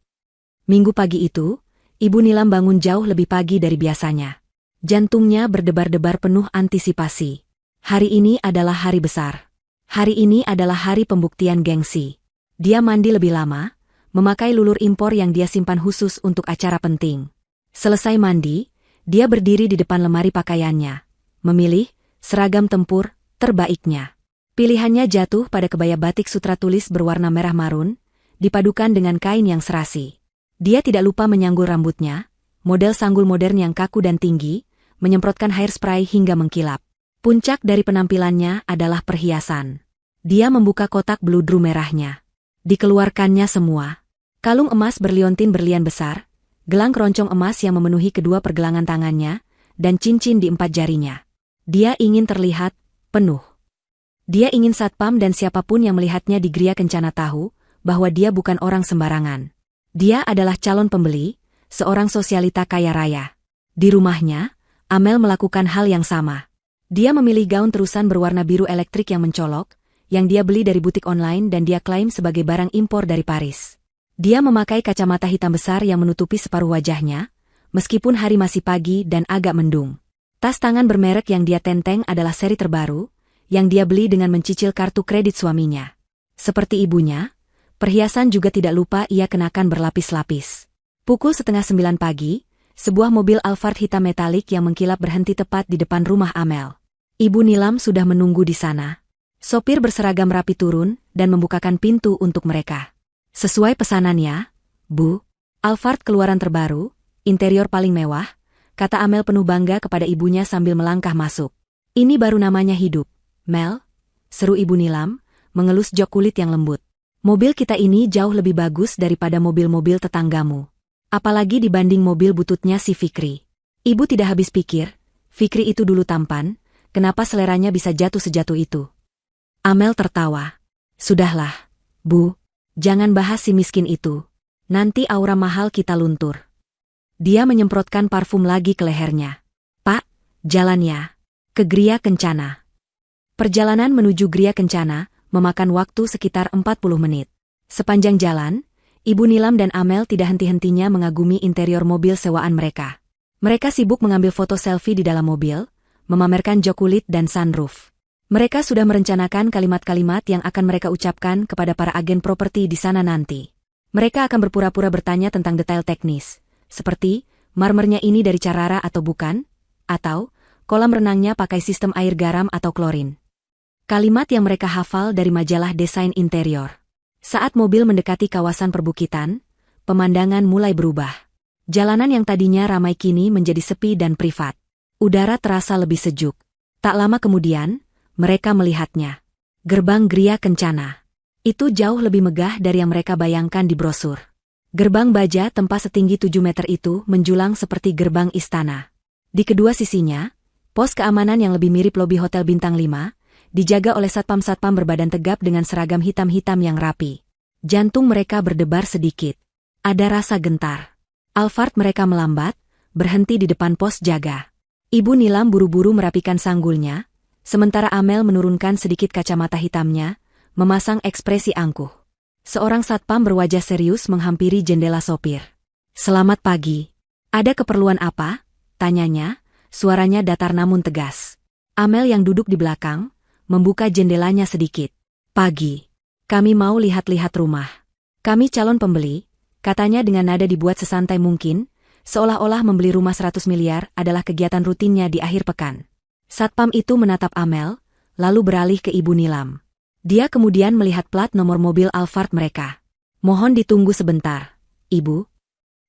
Minggu pagi itu, Ibu Nilam bangun jauh lebih pagi dari biasanya. Jantungnya berdebar-debar penuh antisipasi. Hari ini adalah hari besar. Hari ini adalah hari pembuktian gengsi. Dia mandi lebih lama, memakai lulur impor yang dia simpan khusus untuk acara penting. Selesai mandi, dia berdiri di depan lemari pakaiannya, memilih seragam tempur terbaiknya. Pilihannya jatuh pada kebaya batik sutra tulis berwarna merah marun, dipadukan dengan kain yang serasi. Dia tidak lupa menyanggul rambutnya, model sanggul modern yang kaku dan tinggi, menyemprotkan hairspray hingga mengkilap. Puncak dari penampilannya adalah perhiasan. Dia membuka kotak beludru merahnya. Dikeluarkannya semua. Kalung emas berliontin berlian besar, gelang keroncong emas yang memenuhi kedua pergelangan tangannya, dan cincin di 4 jarinya. Dia ingin terlihat penuh. Dia ingin satpam dan siapapun yang melihatnya di Gria Kencana tahu bahwa dia bukan orang sembarangan. Dia adalah calon pembeli, seorang sosialita kaya raya. Di rumahnya, Amel melakukan hal yang sama. Dia memilih gaun terusan berwarna biru elektrik yang mencolok, yang dia beli dari butik online dan dia klaim sebagai barang impor dari Paris. Dia memakai kacamata hitam besar yang menutupi separuh wajahnya, meskipun hari masih pagi dan agak mendung. Tas tangan bermerek yang dia tenteng adalah seri terbaru, yang dia beli dengan mencicil kartu kredit suaminya. Seperti ibunya, perhiasan juga tidak lupa ia kenakan berlapis-lapis. Pukul 8:30 pagi, sebuah mobil Alphard hitam metalik yang mengkilap berhenti tepat di depan rumah Amel. Ibu Nilam sudah menunggu di sana. Sopir berseragam rapi turun dan membukakan pintu untuk mereka. Sesuai pesanannya, Bu, Alphard keluaran terbaru, interior paling mewah, kata Amel penuh bangga kepada ibunya sambil melangkah masuk. Ini baru namanya hidup. Mel, seru Ibu Nilam, mengelus jok kulit yang lembut. Mobil kita ini jauh lebih bagus daripada mobil-mobil tetanggamu. Apalagi dibanding mobil bututnya si Fikri. Ibu tidak habis pikir, Fikri itu dulu tampan, kenapa seleranya bisa jatuh sejatuh itu? Amel tertawa. Sudahlah, Bu, jangan bahas si miskin itu. Nanti aura mahal kita luntur. Dia menyemprotkan parfum lagi ke lehernya. Pak, jalan ya. Ke Gria Kencana. Perjalanan menuju Gria Kencana memakan waktu sekitar 40 menit. Sepanjang jalan, Ibu Nilam dan Amel tidak henti-hentinya mengagumi interior mobil sewaan mereka. Mereka sibuk mengambil foto selfie di dalam mobil, memamerkan jok kulit dan sunroof. Mereka sudah merencanakan kalimat-kalimat yang akan mereka ucapkan kepada para agen properti di sana nanti. Mereka akan berpura-pura bertanya tentang detail teknis, seperti marmernya ini dari Carrara atau bukan, atau kolam renangnya pakai sistem air garam atau klorin. Kalimat yang mereka hafal dari majalah desain interior. Saat mobil mendekati kawasan perbukitan, pemandangan mulai berubah. Jalanan yang tadinya ramai kini menjadi sepi dan privat. Udara terasa lebih sejuk. Tak lama kemudian, mereka melihatnya. Gerbang Gria Kencana. Itu jauh lebih megah dari yang mereka bayangkan di brosur. Gerbang baja tempat setinggi 7 meter itu menjulang seperti gerbang istana. Di kedua sisinya, pos keamanan yang lebih mirip lobi hotel bintang 5, dijaga oleh satpam-satpam berbadan tegap dengan seragam hitam-hitam yang rapi. Jantung mereka berdebar sedikit. Ada rasa gentar. Alphard mereka melambat, berhenti di depan pos jaga. Ibu Nilam buru-buru merapikan sanggulnya, sementara Amel menurunkan sedikit kacamata hitamnya, memasang ekspresi angkuh. Seorang satpam berwajah serius menghampiri jendela sopir. "Selamat pagi. Ada keperluan apa?" tanyanya, suaranya datar namun tegas. Amel yang duduk di belakang, membuka jendelanya sedikit. "Pagi. Kami mau lihat-lihat rumah. Kami calon pembeli," katanya dengan nada dibuat sesantai mungkin, seolah-olah membeli rumah 100 miliar adalah kegiatan rutinnya di akhir pekan. Satpam itu menatap Amel, lalu beralih ke Ibu Nilam. Dia kemudian melihat plat nomor mobil Alphard mereka. "Mohon ditunggu sebentar, Ibu."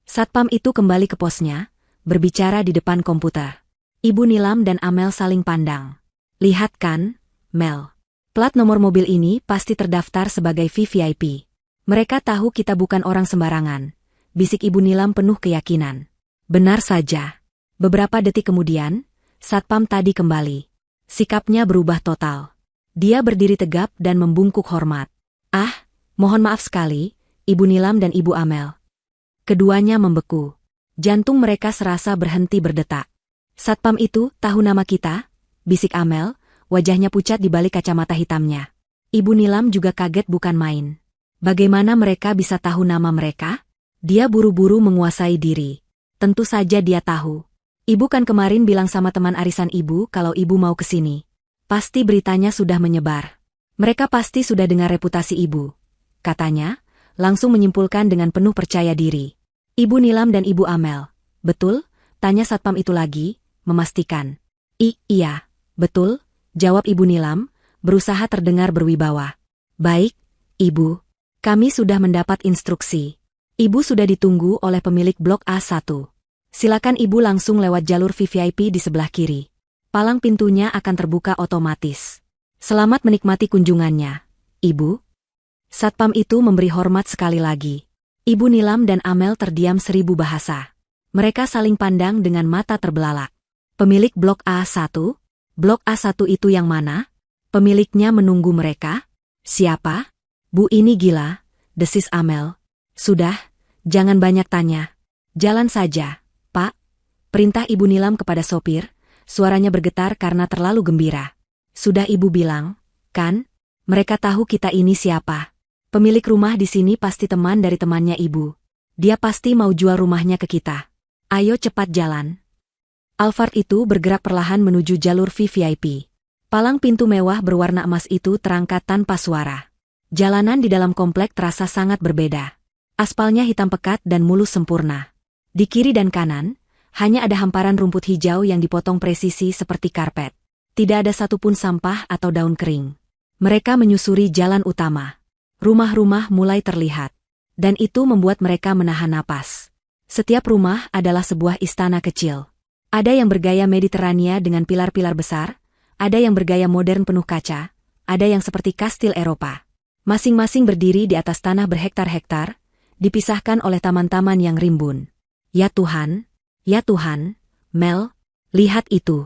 Satpam itu kembali ke posnya, berbicara di depan komputer. Ibu Nilam dan Amel saling pandang. "Lihat kan, Mel. Plat nomor mobil ini pasti terdaftar sebagai VVIP. Mereka tahu kita bukan orang sembarangan," bisik Ibu Nilam penuh keyakinan. "Benar saja." Beberapa detik kemudian, satpam tadi kembali. Sikapnya berubah total. Dia berdiri tegap dan membungkuk hormat. "Ah, mohon maaf sekali, Ibu Nilam dan Ibu Amel." Keduanya membeku. Jantung mereka serasa berhenti berdetak. "Satpam itu tahu nama kita?" bisik Amel, wajahnya pucat di balik kacamata hitamnya. Ibu Nilam juga kaget bukan main. Bagaimana mereka bisa tahu nama mereka? Dia buru-buru menguasai diri. Tentu saja dia tahu. "Ibu kan kemarin bilang sama teman arisan ibu kalau ibu mau ke sini. Pasti beritanya sudah menyebar. Mereka pasti sudah dengar reputasi ibu," katanya, langsung menyimpulkan dengan penuh percaya diri. "Ibu Nilam dan Ibu Amel, betul?" tanya satpam itu lagi, memastikan. Iya, betul," jawab Ibu Nilam, berusaha terdengar berwibawa. "Baik, Ibu. Kami sudah mendapat instruksi. Ibu sudah ditunggu oleh pemilik blok A1. Silakan Ibu langsung lewat jalur VVIP di sebelah kiri. Palang pintunya akan terbuka otomatis. Selamat menikmati kunjungannya, Ibu." Satpam itu memberi hormat sekali lagi. Ibu Nilam dan Amel terdiam 1000 bahasa. Mereka saling pandang dengan mata terbelalak. "Pemilik blok A1? Blok A1 itu yang mana? Pemiliknya menunggu mereka?" "Siapa?" "Bu, ini gila," desis Amel. "Sudah, jangan banyak tanya. Jalan saja, Pak," perintah Ibu Nilam kepada sopir. Suaranya bergetar karena terlalu gembira. "Sudah Ibu bilang, kan? Mereka tahu kita ini siapa. Pemilik rumah di sini pasti teman dari temannya Ibu. Dia pasti mau jual rumahnya ke kita. Ayo cepat jalan." Alphard itu bergerak perlahan menuju jalur VVIP. Palang pintu mewah berwarna emas itu terangkat tanpa suara. Jalanan di dalam komplek terasa sangat berbeda. Aspalnya hitam pekat dan mulus sempurna. Di kiri dan kanan, hanya ada hamparan rumput hijau yang dipotong presisi seperti karpet. Tidak ada satupun sampah atau daun kering. Mereka menyusuri jalan utama. Rumah-rumah mulai terlihat. Dan itu membuat mereka menahan napas. Setiap rumah adalah sebuah istana kecil. Ada yang bergaya Mediterania dengan pilar-pilar besar, ada yang bergaya modern penuh kaca, ada yang seperti kastil Eropa. Masing-masing berdiri di atas tanah berhektar-hektar, dipisahkan oleh taman-taman yang rimbun. Ya Tuhan, Mel, lihat itu."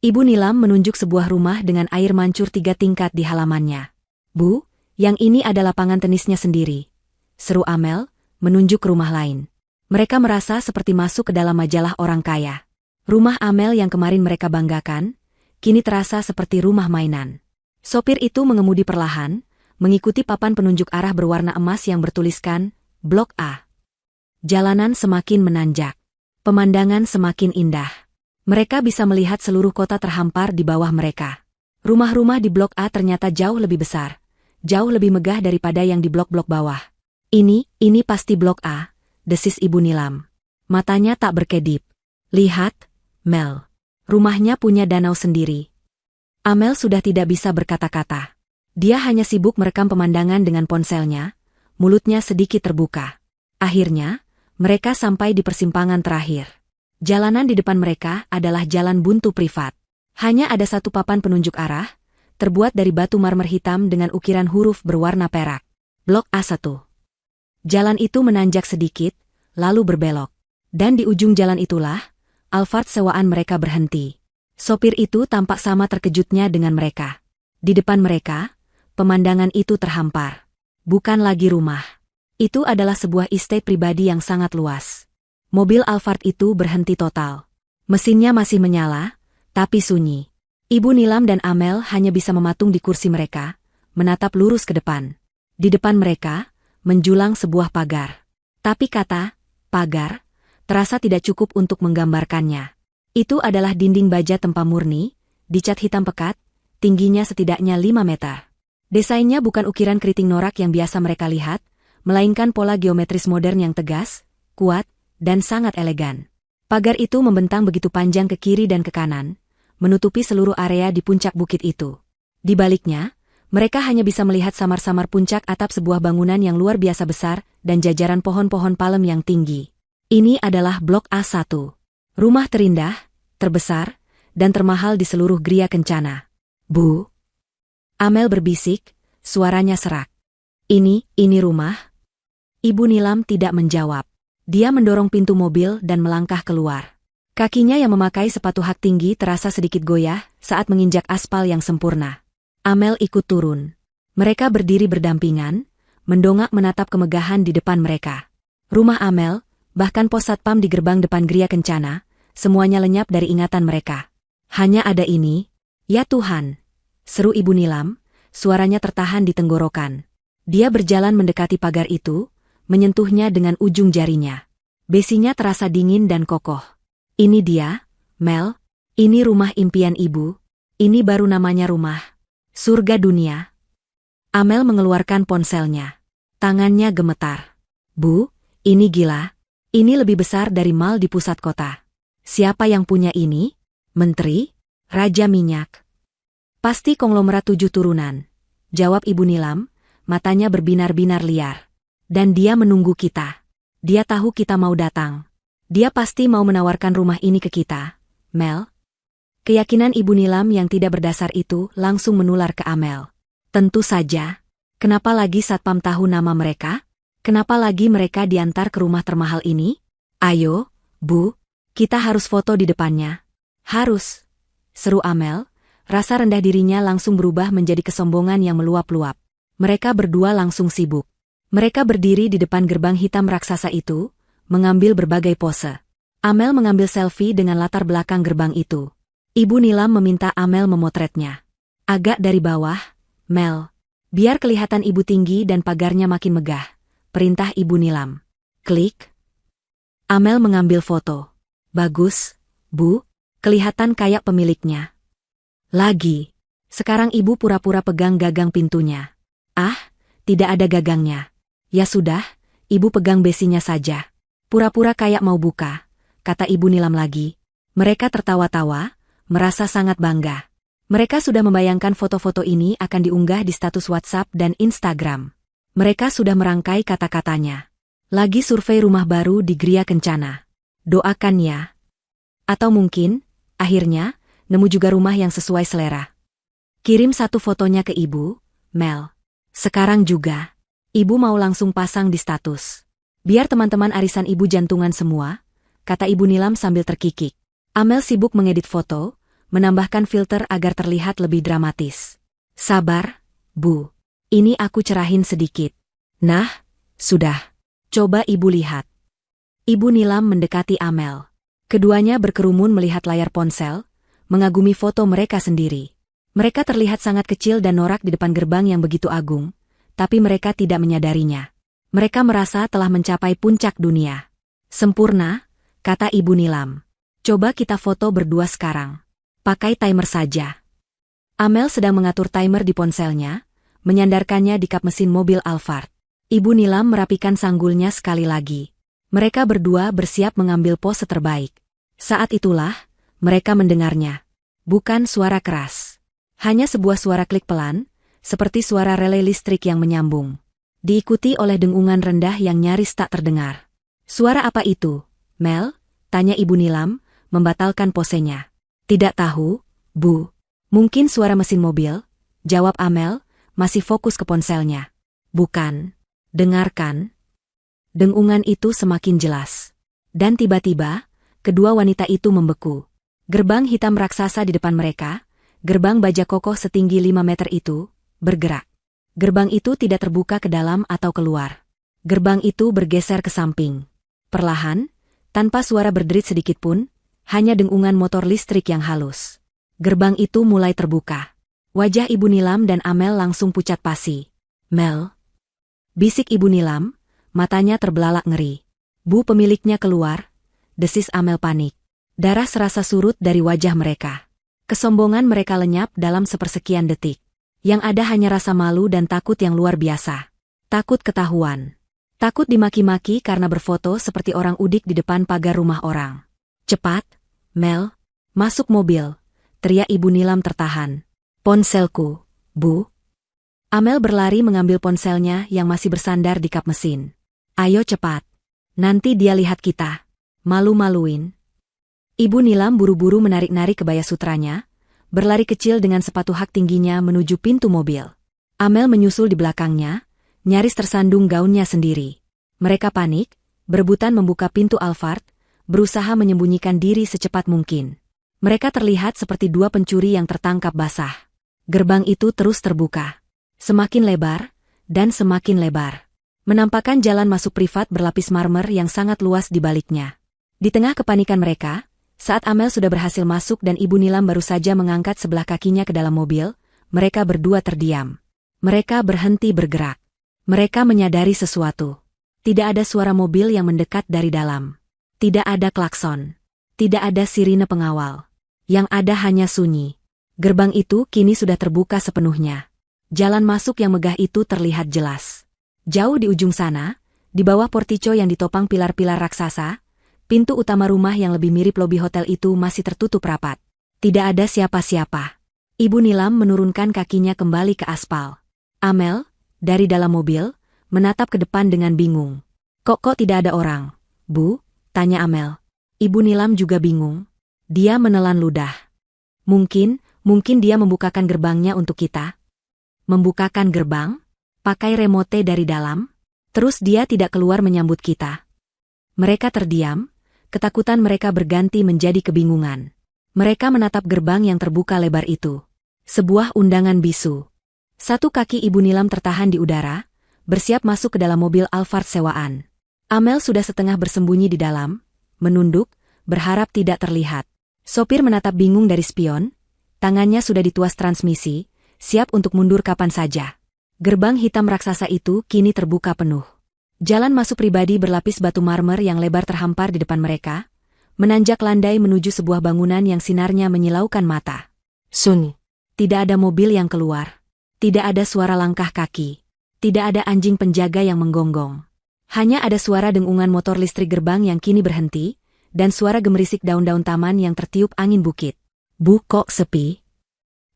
Ibu Nilam menunjuk sebuah rumah dengan air mancur 3 tingkat di halamannya. "Bu, yang ini ada lapangan tenisnya sendiri," seru Amel, menunjuk rumah lain. Mereka merasa seperti masuk ke dalam majalah orang kaya. Rumah Amel yang kemarin mereka banggakan, kini terasa seperti rumah mainan. Sopir itu mengemudi perlahan, mengikuti papan penunjuk arah berwarna emas yang bertuliskan, Blok A. Jalanan semakin menanjak. Pemandangan semakin indah. Mereka bisa melihat seluruh kota terhampar di bawah mereka. Rumah-rumah di Blok A ternyata jauh lebih besar, jauh lebih megah daripada yang di blok-blok bawah. Ini pasti Blok A," desis Ibu Nilam. Matanya tak berkedip. "Lihat, Mel. Rumahnya punya danau sendiri." Amel sudah tidak bisa berkata-kata. Dia hanya sibuk merekam pemandangan dengan ponselnya, mulutnya sedikit terbuka. Akhirnya, mereka sampai di persimpangan terakhir. Jalanan di depan mereka adalah jalan buntu privat. Hanya ada satu papan penunjuk arah, terbuat dari batu marmer hitam dengan ukiran huruf berwarna perak. Blok A1. Jalan itu menanjak sedikit, lalu berbelok. Dan di ujung jalan itulah, Alphard sewaan mereka berhenti. Sopir itu tampak sama terkejutnya dengan mereka. Di depan mereka, pemandangan itu terhampar. Bukan lagi rumah. Itu adalah sebuah estate pribadi yang sangat luas. Mobil Alphard itu berhenti total. Mesinnya masih menyala, tapi sunyi. Ibu Nilam dan Amel hanya bisa mematung di kursi mereka, menatap lurus ke depan. Di depan mereka, menjulang sebuah pagar. Tapi kata, pagar, terasa tidak cukup untuk menggambarkannya. Itu adalah dinding baja tempa murni, dicat hitam pekat, tingginya setidaknya 5 meter. Desainnya bukan ukiran keriting norak yang biasa mereka lihat, melainkan pola geometris modern yang tegas, kuat, dan sangat elegan. Pagar itu membentang begitu panjang ke kiri dan ke kanan, menutupi seluruh area di puncak bukit itu. Di baliknya, mereka hanya bisa melihat samar-samar puncak atap sebuah bangunan yang luar biasa besar dan jajaran pohon-pohon palem yang tinggi. Ini adalah Blok A1. Rumah terindah, terbesar, dan termahal di seluruh Gria Kencana. Bu? Amel berbisik, suaranya serak. Ini rumah? Ibu Nilam tidak menjawab. Dia mendorong pintu mobil dan melangkah keluar. Kakinya yang memakai sepatu hak tinggi terasa sedikit goyah saat menginjak aspal yang sempurna. Amel ikut turun. Mereka berdiri berdampingan, mendongak menatap kemegahan di depan mereka. Rumah Amel, bahkan pos satpam di gerbang depan Gria Kencana, semuanya lenyap dari ingatan mereka. Hanya ada ini, ya Tuhan, seru Ibu Nilam, suaranya tertahan di tenggorokan. Dia berjalan mendekati pagar itu, menyentuhnya dengan ujung jarinya. Besinya terasa dingin dan kokoh. Ini dia, Mel, ini rumah impian ibu, ini baru namanya rumah. Surga dunia. Amel mengeluarkan ponselnya. Tangannya gemetar. Bu, ini gila. Ini lebih besar dari mal di pusat kota. Siapa yang punya ini? Menteri? Raja minyak? Pasti konglomerat 7 turunan. Jawab Ibu Nilam, matanya berbinar-binar liar. Dan dia menunggu kita. Dia tahu kita mau datang. Dia pasti mau menawarkan rumah ini ke kita, Mel. Keyakinan Ibu Nilam yang tidak berdasar itu langsung menular ke Amel. Tentu saja. Kenapa lagi satpam tahu nama mereka? Kenapa lagi mereka diantar ke rumah termahal ini? Ayo, Bu, kita harus foto di depannya. Harus, seru Amel. Rasa rendah dirinya langsung berubah menjadi kesombongan yang meluap-luap. Mereka berdua langsung sibuk. Mereka berdiri di depan gerbang hitam raksasa itu, mengambil berbagai pose. Amel mengambil selfie dengan latar belakang gerbang itu. Ibu Nilam meminta Amel memotretnya. Agak dari bawah, Mel. Biar kelihatan ibu tinggi dan pagarnya makin megah. Perintah Ibu Nilam. Klik. Amel mengambil foto. Bagus, Bu. Kelihatan kayak pemiliknya. Lagi. Sekarang ibu pura-pura pegang gagang pintunya. Ah, tidak ada gagangnya. Ya sudah, ibu pegang besinya saja. Pura-pura kayak mau buka, kata Ibu Nilam lagi. Mereka tertawa-tawa, merasa sangat bangga. Mereka sudah membayangkan foto-foto ini akan diunggah di status WhatsApp dan Instagram. Mereka sudah merangkai kata-katanya. Lagi survei rumah baru di Gria Kencana. Doakan ya. Atau mungkin, akhirnya, nemu juga rumah yang sesuai selera. Kirim satu fotonya ke ibu, Mel. Sekarang juga. Ibu mau langsung pasang di status. Biar teman-teman arisan ibu jantungan semua, kata Ibu Nilam sambil terkikik. Amel sibuk mengedit foto, menambahkan filter agar terlihat lebih dramatis. Sabar, Bu. Ini aku cerahin sedikit. Nah, sudah. Coba ibu lihat. Ibu Nilam mendekati Amel. Keduanya berkerumun melihat layar ponsel, mengagumi foto mereka sendiri. Mereka terlihat sangat kecil dan norak di depan gerbang yang begitu agung, tapi mereka tidak menyadarinya. Mereka merasa telah mencapai puncak dunia. Sempurna, kata Ibu Nilam. Coba kita foto berdua sekarang. Pakai timer saja. Amel sedang mengatur timer di ponselnya, menyandarkannya di kap mesin mobil Alphard. Ibu Nilam merapikan sanggulnya sekali lagi. Mereka berdua bersiap mengambil pose terbaik. Saat itulah, mereka mendengarnya. Bukan suara keras. Hanya sebuah suara klik pelan, seperti suara relay listrik yang menyambung. Diikuti oleh dengungan rendah yang nyaris tak terdengar. Suara apa itu, Mel? Tanya Ibu Nilam, membatalkan posenya. Tidak tahu, Bu. Mungkin suara mesin mobil, jawab Amel, masih fokus ke ponselnya. Bukan. Dengarkan. Dengungan itu semakin jelas. Dan tiba-tiba, kedua wanita itu membeku. Gerbang hitam raksasa di depan mereka, gerbang baja kokoh setinggi 5 meter itu, bergerak. Gerbang itu tidak terbuka ke dalam atau keluar. Gerbang itu bergeser ke samping. Perlahan, tanpa suara berderit sedikitpun, hanya dengungan motor listrik yang halus. Gerbang itu mulai terbuka. Wajah Ibu Nilam dan Amel langsung pucat pasi. Mel. Bisik Ibu Nilam, matanya terbelalak ngeri. Bu, pemiliknya keluar, desis Amel panik. Darah serasa surut dari wajah mereka. Kesombongan mereka lenyap dalam sepersekian detik. Yang ada hanya rasa malu dan takut yang luar biasa. Takut ketahuan. Takut dimaki-maki karena berfoto seperti orang udik di depan pagar rumah orang. Cepat, Mel, masuk mobil, teriak Ibu Nilam tertahan. Ponselku, Bu. Amel berlari mengambil ponselnya yang masih bersandar di kap mesin. Ayo cepat. Nanti dia lihat kita. Malu-maluin. Ibu Nilam buru-buru menarik-narik kebaya sutranya, berlari kecil dengan sepatu hak tingginya menuju pintu mobil. Amel menyusul di belakangnya, nyaris tersandung gaunnya sendiri. Mereka panik, berebutan membuka pintu Alphard, berusaha menyembunyikan diri secepat mungkin. Mereka terlihat seperti dua pencuri yang tertangkap basah. Gerbang itu terus terbuka. Semakin lebar, dan semakin lebar. Menampakkan jalan masuk privat berlapis marmer yang sangat luas di baliknya. Di tengah kepanikan mereka, saat Amel sudah berhasil masuk dan Ibu Nilam baru saja mengangkat sebelah kakinya ke dalam mobil, mereka berdua terdiam. Mereka berhenti bergerak. Mereka menyadari sesuatu. Tidak ada suara mobil yang mendekat dari dalam. Tidak ada klakson. Tidak ada sirine pengawal. Yang ada hanya sunyi. Gerbang itu kini sudah terbuka sepenuhnya. Jalan masuk yang megah itu terlihat jelas. Jauh di ujung sana, di bawah portico yang ditopang pilar-pilar raksasa, pintu utama rumah yang lebih mirip lobi hotel itu masih tertutup rapat. Tidak ada siapa-siapa. Ibu Nilam menurunkan kakinya kembali ke aspal. Amel, dari dalam mobil, menatap ke depan dengan bingung. Kok tidak ada orang, Bu? Tanya Amel. Ibu Nilam juga bingung. Dia menelan ludah. Mungkin dia membukakan gerbangnya untuk kita. Membukakan gerbang? Pakai remote dari dalam? Terus dia tidak keluar menyambut kita. Mereka terdiam, ketakutan mereka berganti menjadi kebingungan. Mereka menatap gerbang yang terbuka lebar itu. Sebuah undangan bisu. Satu kaki Ibu Nilam tertahan di udara, bersiap masuk ke dalam mobil Alphard sewaan. Amel sudah setengah bersembunyi di dalam, menunduk, berharap tidak terlihat. Sopir menatap bingung dari spion, tangannya sudah dituas transmisi, siap untuk mundur kapan saja. Gerbang hitam raksasa itu kini terbuka penuh. Jalan masuk pribadi berlapis batu marmer yang lebar terhampar di depan mereka, menanjak landai menuju sebuah bangunan yang sinarnya menyilaukan mata. Sun. Tidak ada mobil yang keluar. Tidak ada suara langkah kaki. Tidak ada anjing penjaga yang menggonggong. Hanya ada suara dengungan motor listrik gerbang yang kini berhenti, dan suara gemerisik daun-daun taman yang tertiup angin bukit. Bu, kok sepi?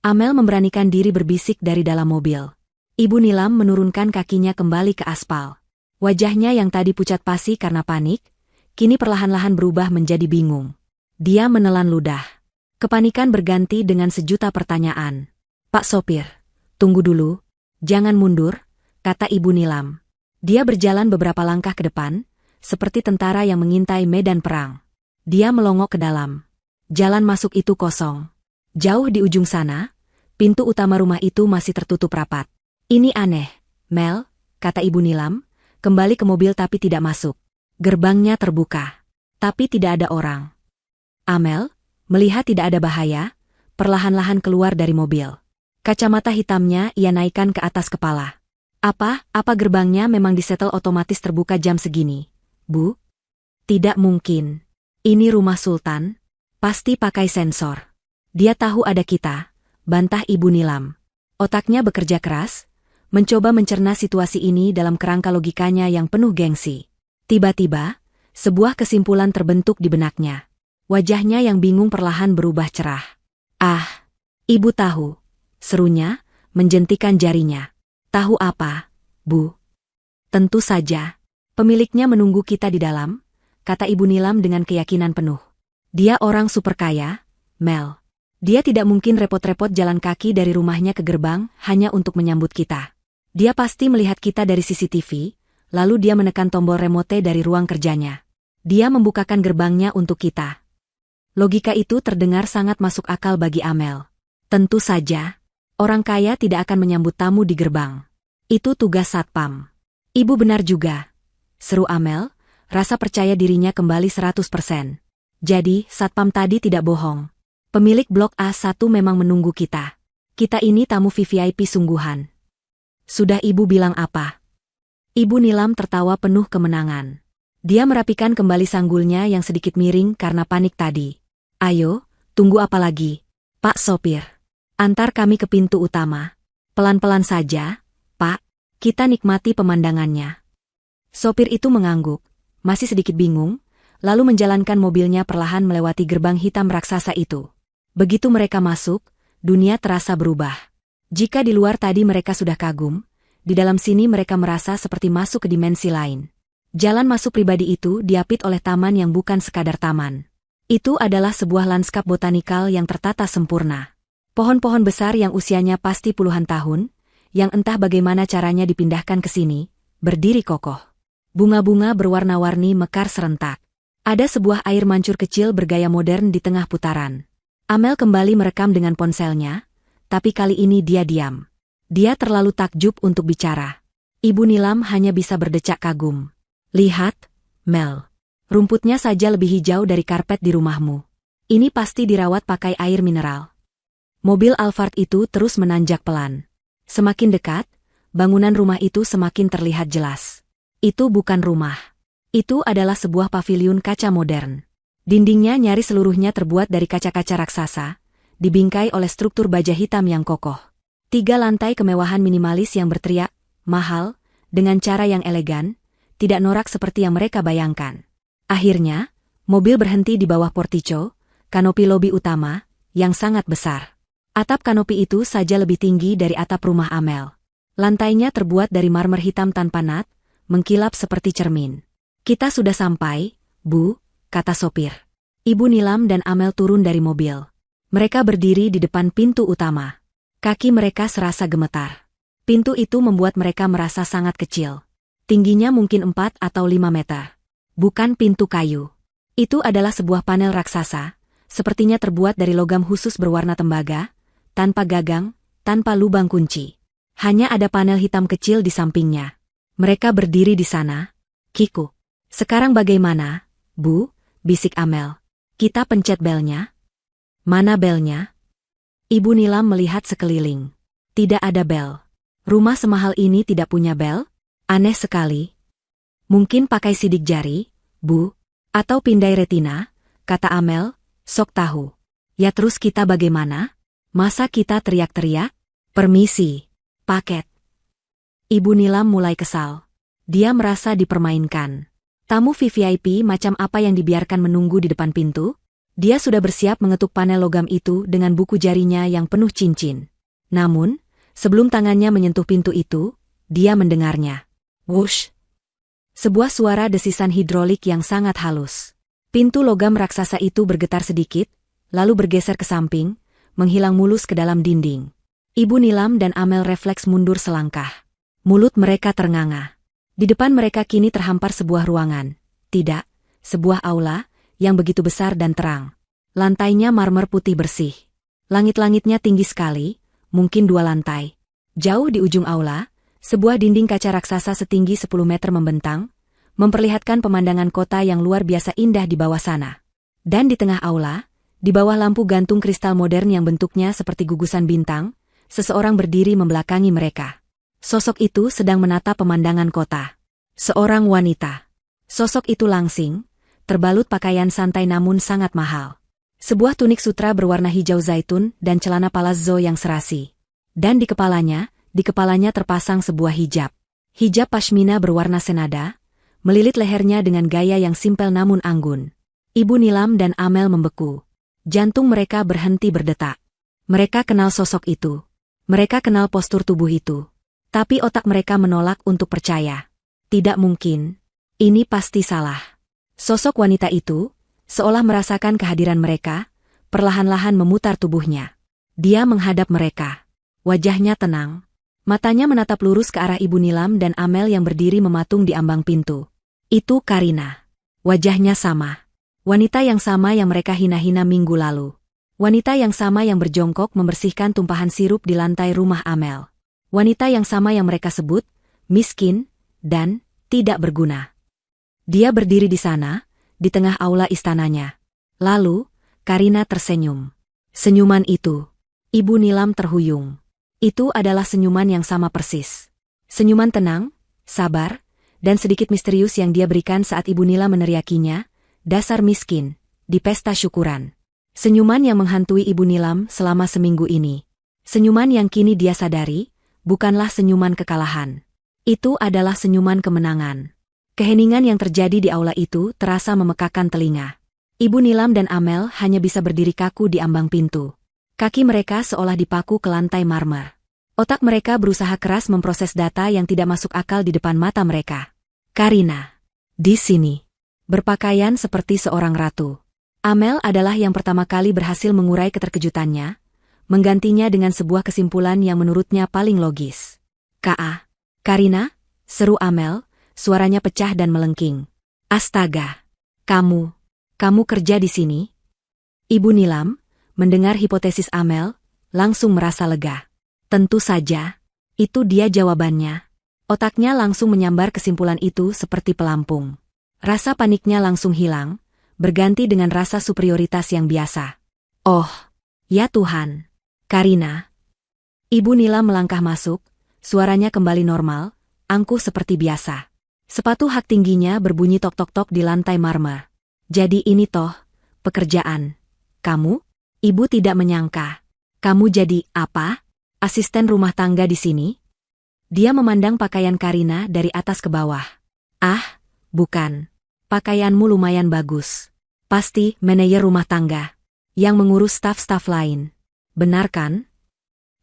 Amel memberanikan diri berbisik dari dalam mobil. Ibu Nilam menurunkan kakinya kembali ke aspal. Wajahnya yang tadi pucat pasi karena panik, kini perlahan-lahan berubah menjadi bingung. Dia menelan ludah. Kepanikan berganti dengan sejuta pertanyaan. Pak sopir, tunggu dulu, jangan mundur, kata Ibu Nilam. Dia berjalan beberapa langkah ke depan, seperti tentara yang mengintai medan perang. Dia melongok ke dalam. Jalan masuk itu kosong. Jauh di ujung sana, pintu utama rumah itu masih tertutup rapat. Ini aneh, Mel, kata Ibu Nilam, kembali ke mobil tapi tidak masuk. Gerbangnya terbuka, tapi tidak ada orang. Amel, melihat tidak ada bahaya, perlahan-lahan keluar dari mobil. Kacamata hitamnya ia naikkan ke atas kepala. Apa gerbangnya memang disetel otomatis terbuka jam segini, Bu? Tidak mungkin. Ini rumah Sultan, pasti pakai sensor. Dia tahu ada kita, bantah Ibu Nilam. Otaknya bekerja keras, mencoba mencerna situasi ini dalam kerangka logikanya yang penuh gengsi. Tiba-tiba, sebuah kesimpulan terbentuk di benaknya. Wajahnya yang bingung perlahan berubah cerah. Ah, Ibu tahu, serunya, menjentikan jarinya. Tahu apa, Bu? Tentu saja. Pemiliknya menunggu kita di dalam, kata Ibu Nilam dengan keyakinan penuh. Dia orang super kaya, Mel. Dia tidak mungkin repot-repot jalan kaki dari rumahnya ke gerbang hanya untuk menyambut kita. Dia pasti melihat kita dari CCTV, lalu dia menekan tombol remote dari ruang kerjanya. Dia membukakan gerbangnya untuk kita. Logika itu terdengar sangat masuk akal bagi Amel. Tentu saja, orang kaya tidak akan menyambut tamu di gerbang. Itu tugas satpam. Ibu benar juga, seru Amel, rasa percaya dirinya kembali 100%. Jadi, satpam tadi tidak bohong. Pemilik blok A1 memang menunggu kita. Kita ini tamu VVIP sungguhan. Sudah ibu bilang apa? Ibu Nilam tertawa penuh kemenangan. Dia merapikan kembali sanggulnya yang sedikit miring karena panik tadi. Ayo, tunggu apa lagi? Pak sopir, antar kami ke pintu utama. Pelan-pelan saja, Pak. Kita nikmati pemandangannya. Sopir itu mengangguk, masih sedikit bingung, lalu menjalankan mobilnya perlahan melewati gerbang hitam raksasa itu. Begitu mereka masuk, dunia terasa berubah. Jika di luar tadi mereka sudah kagum, di dalam sini mereka merasa seperti masuk ke dimensi lain. Jalan masuk pribadi itu diapit oleh taman yang bukan sekadar taman. Itu adalah sebuah lanskap botanikal yang tertata sempurna. Pohon-pohon besar yang usianya pasti puluhan tahun, yang entah bagaimana caranya dipindahkan ke sini, berdiri kokoh. Bunga-bunga berwarna-warni mekar serentak. Ada sebuah air mancur kecil bergaya modern di tengah putaran. Amel kembali merekam dengan ponselnya, tapi kali ini dia diam. Dia terlalu takjub untuk bicara. Ibu Nilam hanya bisa berdecak kagum. Lihat, Mel. Rumputnya saja lebih hijau dari karpet di rumahmu. Ini pasti dirawat pakai air mineral. Mobil Alphard itu terus menanjak pelan. Semakin dekat, bangunan rumah itu semakin terlihat jelas. Itu bukan rumah. Itu adalah sebuah paviliun kaca modern. Dindingnya nyaris seluruhnya terbuat dari kaca-kaca raksasa, dibingkai oleh struktur baja hitam yang kokoh. 3 lantai kemewahan minimalis yang berteriak, mahal, dengan cara yang elegan, tidak norak seperti yang mereka bayangkan. Akhirnya, mobil berhenti di bawah portico, kanopi lobi utama, yang sangat besar. Atap kanopi itu saja lebih tinggi dari atap rumah Amel. Lantainya terbuat dari marmer hitam tanpa nat, mengkilap seperti cermin. Kita sudah sampai, Bu, kata sopir. Ibu Nilam dan Amel turun dari mobil. Mereka berdiri di depan pintu utama. Kaki mereka serasa gemetar. Pintu itu membuat mereka merasa sangat kecil. Tingginya mungkin 4 atau 5 meter. Bukan pintu kayu. Itu adalah sebuah panel raksasa, sepertinya terbuat dari logam khusus berwarna tembaga, tanpa gagang, tanpa lubang kunci. Hanya ada panel hitam kecil di sampingnya. Mereka berdiri di sana. Kiku. Sekarang bagaimana, Bu? Bisik Amel. Kita pencet belnya. Mana belnya? Ibu Nilam melihat sekeliling. Tidak ada bel. Rumah semahal ini tidak punya bel? Aneh sekali. Mungkin pakai sidik jari, Bu. Atau pindai retina, kata Amel, sok tahu. Ya terus kita bagaimana? Masa kita teriak-teriak? Permisi. Paket. Ibu Nilam mulai kesal. Dia merasa dipermainkan. Tamu VVIP macam apa yang dibiarkan menunggu di depan pintu? Dia sudah bersiap mengetuk panel logam itu dengan buku jarinya yang penuh cincin. Namun, sebelum tangannya menyentuh pintu itu, dia mendengarnya. Wush! Sebuah suara desisan hidrolik yang sangat halus. Pintu logam raksasa itu bergetar sedikit, lalu bergeser ke samping, menghilang mulus ke dalam dinding. Ibu Nilam dan Amel refleks mundur selangkah. Mulut mereka ternganga. Di depan mereka kini terhampar sebuah ruangan. Tidak, sebuah aula, yang begitu besar dan terang. Lantainya marmer putih bersih. Langit-langitnya tinggi sekali, mungkin 2 lantai. Jauh di ujung aula, sebuah dinding kaca raksasa setinggi 10 meter membentang, memperlihatkan pemandangan kota yang luar biasa indah di bawah sana. Dan di tengah aula, di bawah lampu gantung kristal modern yang bentuknya seperti gugusan bintang, seseorang berdiri membelakangi mereka. Sosok itu sedang menatap pemandangan kota. Seorang wanita. Sosok itu langsing, terbalut pakaian santai namun sangat mahal. Sebuah tunik sutra berwarna hijau zaitun dan celana palazzo yang serasi. Dan di kepalanya terpasang sebuah hijab. Hijab pashmina berwarna senada, melilit lehernya dengan gaya yang simpel namun anggun. Ibu Nilam dan Amel membeku. Jantung mereka berhenti berdetak. Mereka kenal sosok itu. Mereka kenal postur tubuh itu. Tapi otak mereka menolak untuk percaya. Tidak mungkin. Ini pasti salah. Sosok wanita itu, seolah merasakan kehadiran mereka, perlahan-lahan memutar tubuhnya. Dia menghadap mereka. Wajahnya tenang. Matanya menatap lurus ke arah Ibu Nilam dan Amel yang berdiri mematung di ambang pintu. Itu Karina. Wajahnya sama. Wanita yang sama yang mereka hina-hina minggu lalu. Wanita yang sama yang berjongkok membersihkan tumpahan sirup di lantai rumah Amel. Wanita yang sama yang mereka sebut miskin dan tidak berguna. Dia berdiri di sana, di tengah aula istananya. Lalu, Karina tersenyum. Senyuman itu. Ibu Nilam terhuyung. Itu adalah senyuman yang sama persis. Senyuman tenang, sabar, dan sedikit misterius yang dia berikan saat Ibu Nilam meneriakinya, dasar miskin, di pesta syukuran. Senyuman yang menghantui Ibu Nilam selama seminggu ini. Senyuman yang kini dia sadari, bukanlah senyuman kekalahan. Itu adalah senyuman kemenangan. Keheningan yang terjadi di aula itu terasa memekakkan telinga. Ibu Nilam dan Amel hanya bisa berdiri kaku di ambang pintu. Kaki mereka seolah dipaku ke lantai marmer. Otak mereka berusaha keras memproses data yang tidak masuk akal di depan mata mereka. Karina. Di sini. Berpakaian seperti seorang ratu. Amel adalah yang pertama kali berhasil mengurai keterkejutannya, menggantinya dengan sebuah kesimpulan yang menurutnya paling logis. Karina, seru Amel, suaranya pecah dan melengking. Astaga, kamu kerja di sini? Ibu Nilam, mendengar hipotesis Amel, langsung merasa lega. Tentu saja, itu dia jawabannya. Otaknya langsung menyambar kesimpulan itu seperti pelampung. Rasa paniknya langsung hilang, berganti dengan rasa superioritas yang biasa. Oh, ya Tuhan. Karina. Ibu Nilam melangkah masuk, suaranya kembali normal, angkuh seperti biasa. Sepatu hak tingginya berbunyi tok-tok-tok di lantai marmer. Jadi ini toh, pekerjaan. Kamu? Ibu tidak menyangka. Kamu jadi apa? Asisten rumah tangga di sini? Dia memandang pakaian Karina dari atas ke bawah. Ah, bukan. Pakaianmu lumayan bagus. Pasti manajer rumah tangga. Yang mengurus staf-staf lain. Benar kan?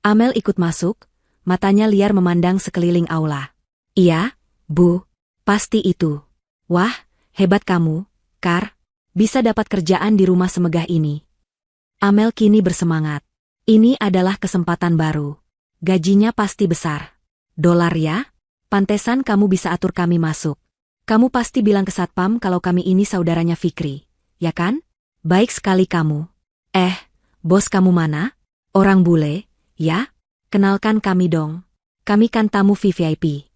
Amel ikut masuk, matanya liar memandang sekeliling aula. Iya, Bu. Pasti itu. Wah, hebat kamu, Kar. Bisa dapat kerjaan di rumah semegah ini. Amel kini bersemangat. Ini adalah kesempatan baru. Gajinya pasti besar. Dolar ya? Pantesan kamu bisa atur kami masuk. Kamu pasti bilang ke Satpam kalau kami ini saudaranya Fikri, ya kan? Baik sekali kamu. Bos kamu mana? Orang bule, ya? Kenalkan kami dong. Kami kan tamu VVIP.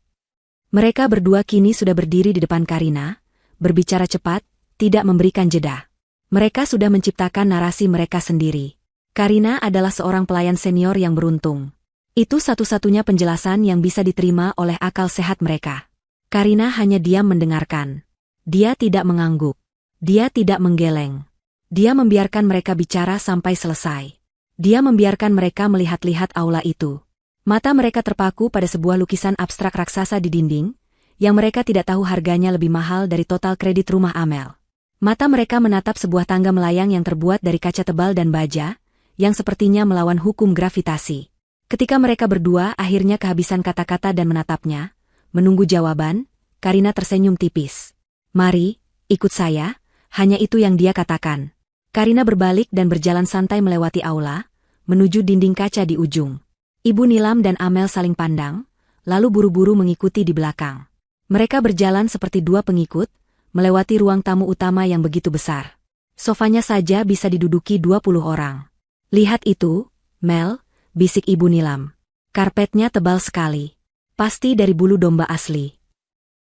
Mereka berdua kini sudah berdiri di depan Karina, berbicara cepat, tidak memberikan jeda. Mereka sudah menciptakan narasi mereka sendiri. Karina adalah seorang pelayan senior yang beruntung. Itu satu-satunya penjelasan yang bisa diterima oleh akal sehat mereka. Karina hanya diam mendengarkan. Dia tidak mengangguk. Dia tidak menggeleng. Dia membiarkan mereka bicara sampai selesai. Dia membiarkan mereka melihat-lihat aula itu. Mata mereka terpaku pada sebuah lukisan abstrak raksasa di dinding, yang mereka tidak tahu harganya lebih mahal dari total kredit rumah Amel. Mata mereka menatap sebuah tangga melayang yang terbuat dari kaca tebal dan baja, yang sepertinya melawan hukum gravitasi. Ketika mereka berdua akhirnya kehabisan kata-kata dan menatapnya, menunggu jawaban, Karina tersenyum tipis. Mari, ikut saya, hanya itu yang dia katakan. Karina berbalik dan berjalan santai melewati aula, menuju dinding kaca di ujung. Ibu Nilam dan Amel saling pandang, lalu buru-buru mengikuti di belakang. Mereka berjalan seperti dua pengikut, melewati ruang tamu utama yang begitu besar. Sofanya saja bisa diduduki 20 orang. Lihat itu, Mel, bisik Ibu Nilam. Karpetnya tebal sekali. Pasti dari bulu domba asli.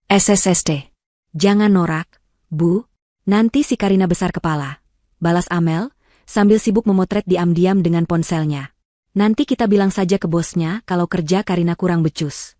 SSSD. Jangan norak, Bu. Nanti si Karina besar kepala. Balas Amel, sambil sibuk memotret diam-diam dengan ponselnya. Nanti kita bilang saja ke bosnya kalau kerja Karina kurang becus.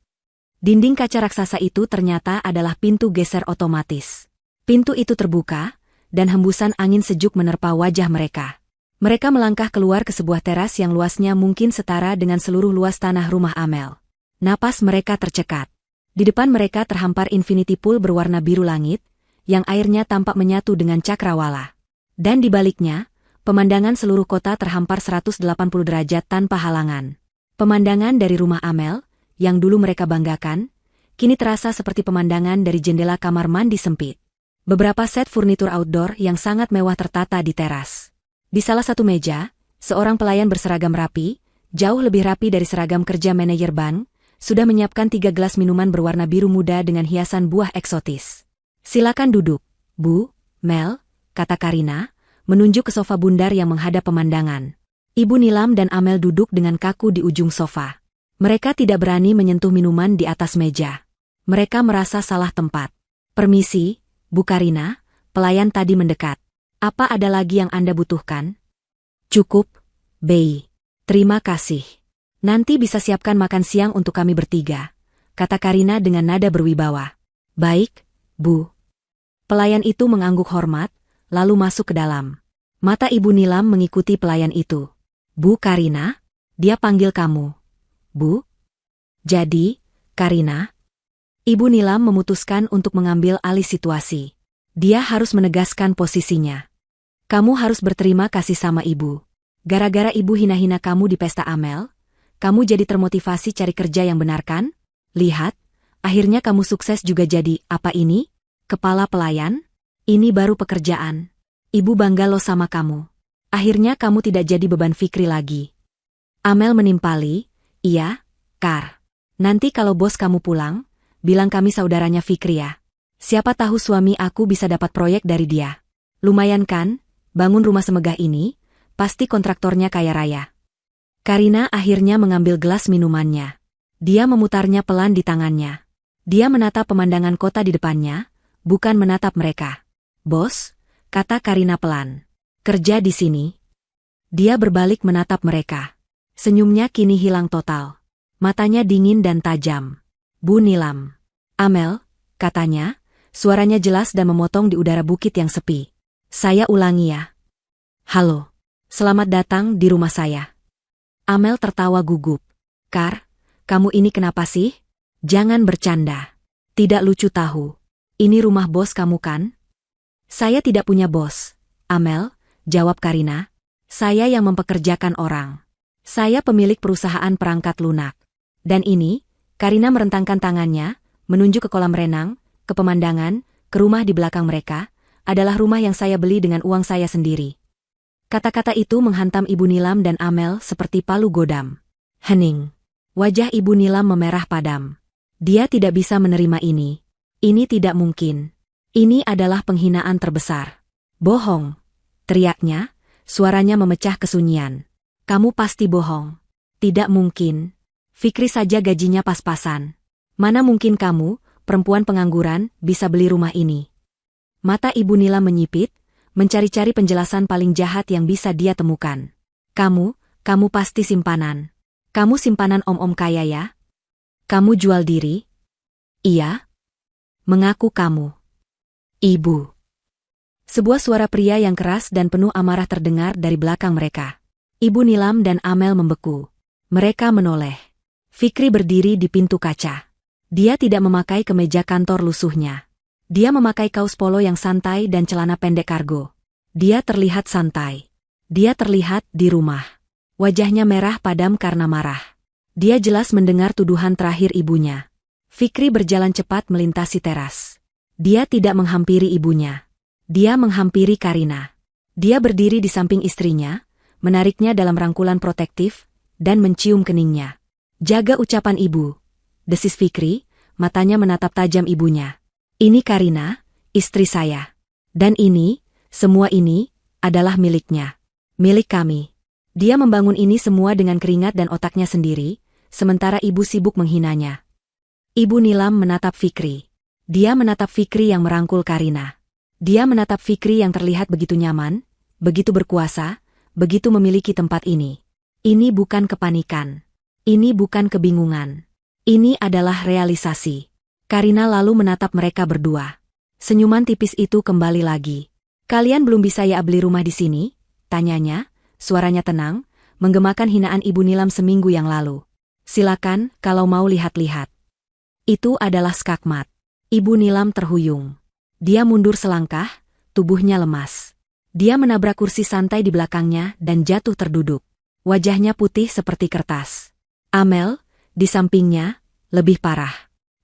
Dinding kaca raksasa itu ternyata adalah pintu geser otomatis. Pintu itu terbuka, dan hembusan angin sejuk menerpa wajah mereka. Mereka melangkah keluar ke sebuah teras yang luasnya mungkin setara dengan seluruh luas tanah rumah Amel. Napas mereka tercekat. Di depan mereka terhampar infinity pool berwarna biru langit, yang airnya tampak menyatu dengan cakrawala. Dan di baliknya, pemandangan seluruh kota terhampar 180 derajat tanpa halangan. Pemandangan dari rumah Amel, yang dulu mereka banggakan, kini terasa seperti pemandangan dari jendela kamar mandi sempit. Beberapa set furnitur outdoor yang sangat mewah tertata di teras. Di salah satu meja, seorang pelayan berseragam rapi, jauh lebih rapi dari seragam kerja manajer bank, sudah menyiapkan 3 gelas minuman berwarna biru muda dengan hiasan buah eksotis. Silakan duduk, Bu, Mel, kata Karina, menunjuk ke sofa bundar yang menghadap pemandangan. Ibu Nilam dan Amel duduk dengan kaku di ujung sofa. Mereka tidak berani menyentuh minuman di atas meja. Mereka merasa salah tempat. Permisi, Bu Karina, pelayan tadi mendekat. Apa ada lagi yang Anda butuhkan? Cukup, Bei. Terima kasih. Nanti bisa siapkan makan siang untuk kami bertiga, kata Karina dengan nada berwibawa. Baik, Bu. Pelayan itu mengangguk hormat, lalu masuk ke dalam. Mata Ibu Nilam mengikuti pelayan itu. Bu Karina? Dia panggil kamu. Bu? Jadi, Karina? Ibu Nilam memutuskan untuk mengambil alih situasi. Dia harus menegaskan posisinya. Kamu harus berterima kasih sama ibu. Gara-gara ibu hina-hina kamu di pesta Amel, kamu jadi termotivasi cari kerja yang benar kan? Lihat, akhirnya kamu sukses juga jadi, apa ini? Kepala pelayan? Ini baru pekerjaan. Ibu bangga loh sama kamu. Akhirnya kamu tidak jadi beban Fikri lagi. Amel menimpali, iya, Kar. Nanti kalau bos kamu pulang, bilang kami saudaranya Fikri ya. Siapa tahu suami aku bisa dapat proyek dari dia. Lumayan kan, bangun rumah semegah ini, pasti kontraktornya kaya raya. Karina akhirnya mengambil gelas minumannya. Dia memutarnya pelan di tangannya. Dia menatap pemandangan kota di depannya, bukan menatap mereka. Bos, kata Karina pelan. Kerja di sini. Dia berbalik menatap mereka. Senyumnya kini hilang total. Matanya dingin dan tajam. Bu Nilam. Amel, katanya, suaranya jelas dan memotong di udara bukit yang sepi. Saya ulangi ya. Halo. Selamat datang di rumah saya. Amel tertawa gugup. Kar, kamu ini kenapa sih? Jangan bercanda. Tidak lucu tahu. Ini rumah bos kamu kan? Saya tidak punya bos. Amel, jawab Karina. Saya yang mempekerjakan orang. Saya pemilik perusahaan perangkat lunak. Dan ini, Karina merentangkan tangannya, menunjuk ke kolam renang, ke pemandangan, ke rumah di belakang mereka, adalah rumah yang saya beli dengan uang saya sendiri. Kata-kata itu menghantam Ibu Nilam dan Amel seperti palu godam. Hening. Wajah Ibu Nilam memerah padam. Dia tidak bisa menerima ini. Ini tidak mungkin. Ini adalah penghinaan terbesar. Bohong. Teriaknya, suaranya memecah kesunyian. Kamu pasti bohong. Tidak mungkin. Fikri saja gajinya pas-pasan. Mana mungkin kamu, perempuan pengangguran, bisa beli rumah ini? Mata Ibu Nilam menyipit, mencari-cari penjelasan paling jahat yang bisa dia temukan. Kamu pasti simpanan. Kamu simpanan om-om kaya ya? Kamu jual diri? Iya. Mengaku kamu. Ibu. Sebuah suara pria yang keras dan penuh amarah terdengar dari belakang mereka. Ibu Nilam dan Amel membeku. Mereka menoleh. Fikri berdiri di pintu kaca. Dia tidak memakai kemeja kantor lusuhnya. Dia memakai kaos polo yang santai dan celana pendek kargo. Dia terlihat santai. Dia terlihat di rumah. Wajahnya merah padam karena marah. Dia jelas mendengar tuduhan terakhir ibunya. Fikri berjalan cepat melintasi teras. Dia tidak menghampiri ibunya. Dia menghampiri Karina. Dia berdiri di samping istrinya, menariknya dalam rangkulan protektif, dan mencium keningnya. Jaga ucapan ibu. Desis Fikri, matanya menatap tajam ibunya. Ini Karina, istri saya. Dan ini, semua ini, adalah miliknya. Milik kami. Dia membangun ini semua dengan keringat dan otaknya sendiri, sementara ibu sibuk menghinanya. Ibu Nilam menatap Fikri. Dia menatap Fikri yang merangkul Karina. Dia menatap Fikri yang terlihat begitu nyaman, begitu berkuasa, begitu memiliki tempat ini. Ini bukan kepanikan. Ini bukan kebingungan. Ini adalah realisasi. Karina lalu menatap mereka berdua. Senyuman tipis itu kembali lagi. Kalian belum bisa ya beli rumah di sini? Tanyanya, suaranya tenang, menggemakan hinaan Ibu Nilam seminggu yang lalu. Silakan, kalau mau lihat-lihat. Itu adalah skakmat. Ibu Nilam terhuyung. Dia mundur selangkah, tubuhnya lemas. Dia menabrak kursi santai di belakangnya dan jatuh terduduk. Wajahnya putih seperti kertas. Amel, di sampingnya, lebih parah.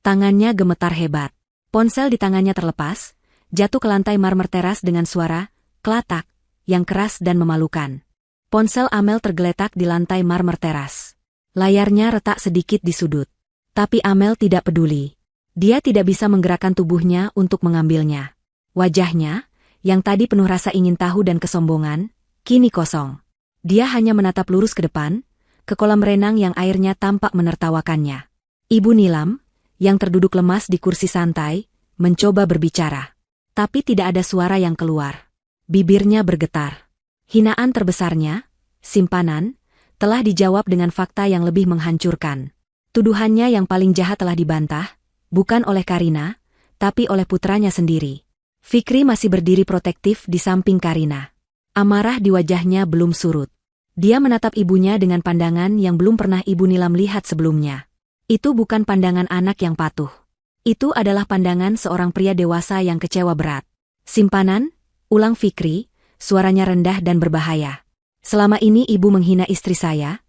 Tangannya gemetar hebat. Ponsel di tangannya terlepas, jatuh ke lantai marmer teras dengan suara, klatak, yang keras dan memalukan. Ponsel Amel tergeletak di lantai marmer teras. Layarnya retak sedikit di sudut. Tapi Amel tidak peduli. Dia tidak bisa menggerakkan tubuhnya untuk mengambilnya. Wajahnya, yang tadi penuh rasa ingin tahu dan kesombongan, kini kosong. Dia hanya menatap lurus ke depan, ke kolam renang yang airnya tampak menertawakannya. Ibu Nilam, yang terduduk lemas di kursi santai, mencoba berbicara. Tapi tidak ada suara yang keluar. Bibirnya bergetar. Hinaan terbesarnya, simpanan, telah dijawab dengan fakta yang lebih menghancurkan. Tuduhannya yang paling jahat telah dibantah, bukan oleh Karina, tapi oleh putranya sendiri. Fikri masih berdiri protektif di samping Karina. Amarah di wajahnya belum surut. Dia menatap ibunya dengan pandangan yang belum pernah Ibu Nilam lihat sebelumnya. Itu bukan pandangan anak yang patuh. Itu adalah pandangan seorang pria dewasa yang kecewa berat. Simpanan, ulang Fikri, suaranya rendah dan berbahaya. Selama ini ibu menghina istri saya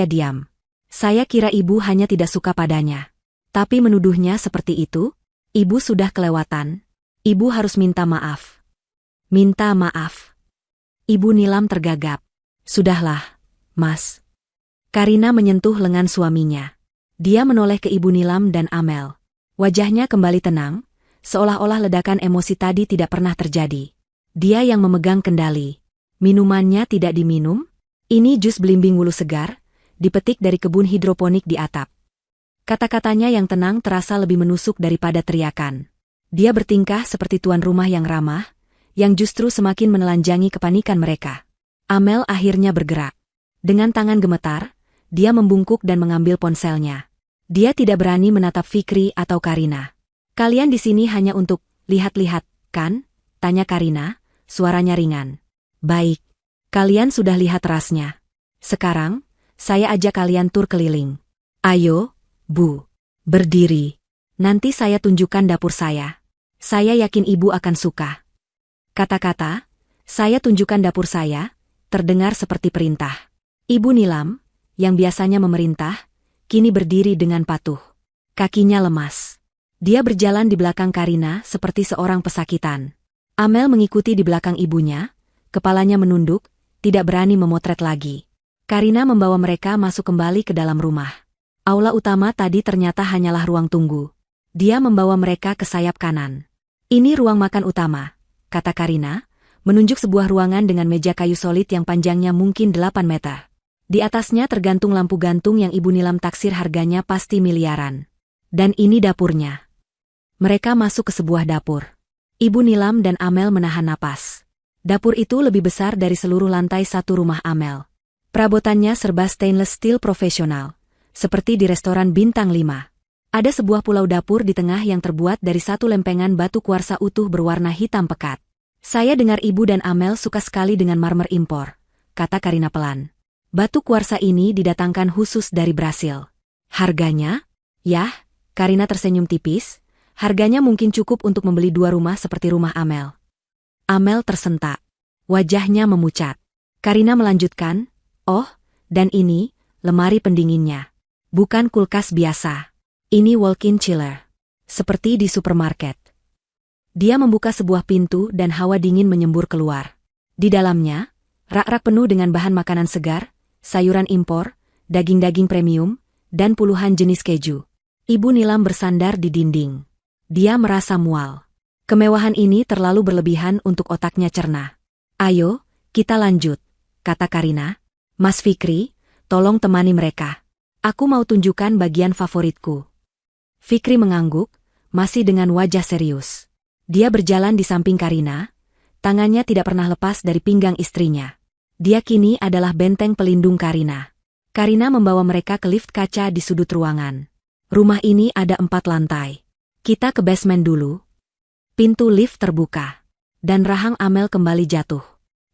diam. Saya kira ibu hanya tidak suka padanya. Tapi menuduhnya seperti itu, ibu sudah kelewatan. Ibu harus minta maaf. Minta maaf. Ibu Nilam tergagap. Sudahlah, Mas. Karina menyentuh lengan suaminya. Dia menoleh ke Ibu Nilam dan Amel. Wajahnya kembali tenang, seolah-olah ledakan emosi tadi tidak pernah terjadi. Dia yang memegang kendali. Minumannya tidak diminum. Ini jus belimbing wulu segar, dipetik dari kebun hidroponik di atap. Kata-katanya yang tenang terasa lebih menusuk daripada teriakan. Dia bertingkah seperti tuan rumah yang ramah, yang justru semakin menelanjangi kepanikan mereka. Amel akhirnya bergerak. Dengan tangan gemetar, dia membungkuk dan mengambil ponselnya. Dia tidak berani menatap Fikri atau Karina. Kalian di sini hanya untuk lihat-lihat, kan? Tanya Karina, suaranya ringan. Baik. Kalian sudah lihat rasnya. Sekarang, saya ajak kalian tur keliling. Ayo, Bu. Berdiri. Nanti saya tunjukkan dapur saya. Saya yakin ibu akan suka. Kata-kata, saya tunjukkan dapur saya, terdengar seperti perintah. Ibu Nilam, yang biasanya memerintah, kini berdiri dengan patuh. Kakinya lemas. Dia berjalan di belakang Karina seperti seorang pesakitan. Amel mengikuti di belakang ibunya, kepalanya menunduk, tidak berani memotret lagi. Karina membawa mereka masuk kembali ke dalam rumah. Aula utama tadi ternyata hanyalah ruang tunggu. Dia membawa mereka ke sayap kanan. Ini ruang makan utama, kata Karina, menunjuk sebuah ruangan dengan meja kayu solid yang panjangnya mungkin 8 meter. Di atasnya tergantung lampu gantung yang Ibu Nilam taksir harganya pasti miliaran. Dan ini dapurnya. Mereka masuk ke sebuah dapur. Ibu Nilam dan Amel menahan napas. Dapur itu lebih besar dari seluruh lantai satu rumah Amel. Perabotannya serba stainless steel profesional, seperti di restoran bintang 5. Ada sebuah pulau dapur di tengah yang terbuat dari satu lempengan batu kuarsa utuh berwarna hitam pekat. Saya dengar ibu dan Amel suka sekali dengan marmer impor, kata Karina pelan. Batu kuarsa ini didatangkan khusus dari Brasil. Harganya? Yah, Karina tersenyum tipis. Harganya mungkin cukup untuk membeli 2 rumah seperti rumah Amel. Amel tersentak. Wajahnya memucat. Karina melanjutkan, oh, dan ini, lemari pendinginnya. Bukan kulkas biasa. Ini walk-in chiller. Seperti di supermarket. Dia membuka sebuah pintu dan hawa dingin menyembur keluar. Di dalamnya, rak-rak penuh dengan bahan makanan segar, sayuran impor, daging-daging premium, dan puluhan jenis keju. Ibu Nilam bersandar di dinding. Dia merasa mual. Kemewahan ini terlalu berlebihan untuk otaknya cerna. Ayo, kita lanjut, kata Karina. Mas Fikri, tolong temani mereka. Aku mau tunjukkan bagian favoritku. Fikri mengangguk, masih dengan wajah serius. Dia berjalan di samping Karina, tangannya tidak pernah lepas dari pinggang istrinya. Dia kini adalah benteng pelindung Karina. Karina membawa mereka ke lift kaca di sudut ruangan. Rumah ini ada 4 lantai. Kita ke basement dulu. Pintu lift terbuka. Dan rahang Amel kembali jatuh.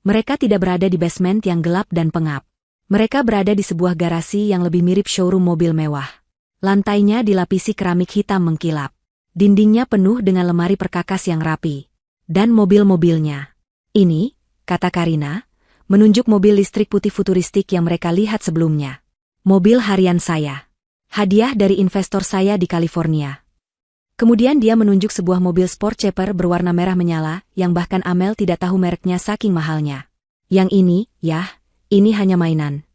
Mereka tidak berada di basement yang gelap dan pengap. Mereka berada di sebuah garasi yang lebih mirip showroom mobil mewah. Lantainya dilapisi keramik hitam mengkilap. Dindingnya penuh dengan lemari perkakas yang rapi. Dan mobil-mobilnya. Ini, kata Karina, menunjuk mobil listrik putih futuristik yang mereka lihat sebelumnya. Mobil harian saya. Hadiah dari investor saya di California. Kemudian dia menunjuk sebuah mobil sport chopper berwarna merah menyala yang bahkan Amel tidak tahu mereknya saking mahalnya. Yang ini, ini hanya mainan.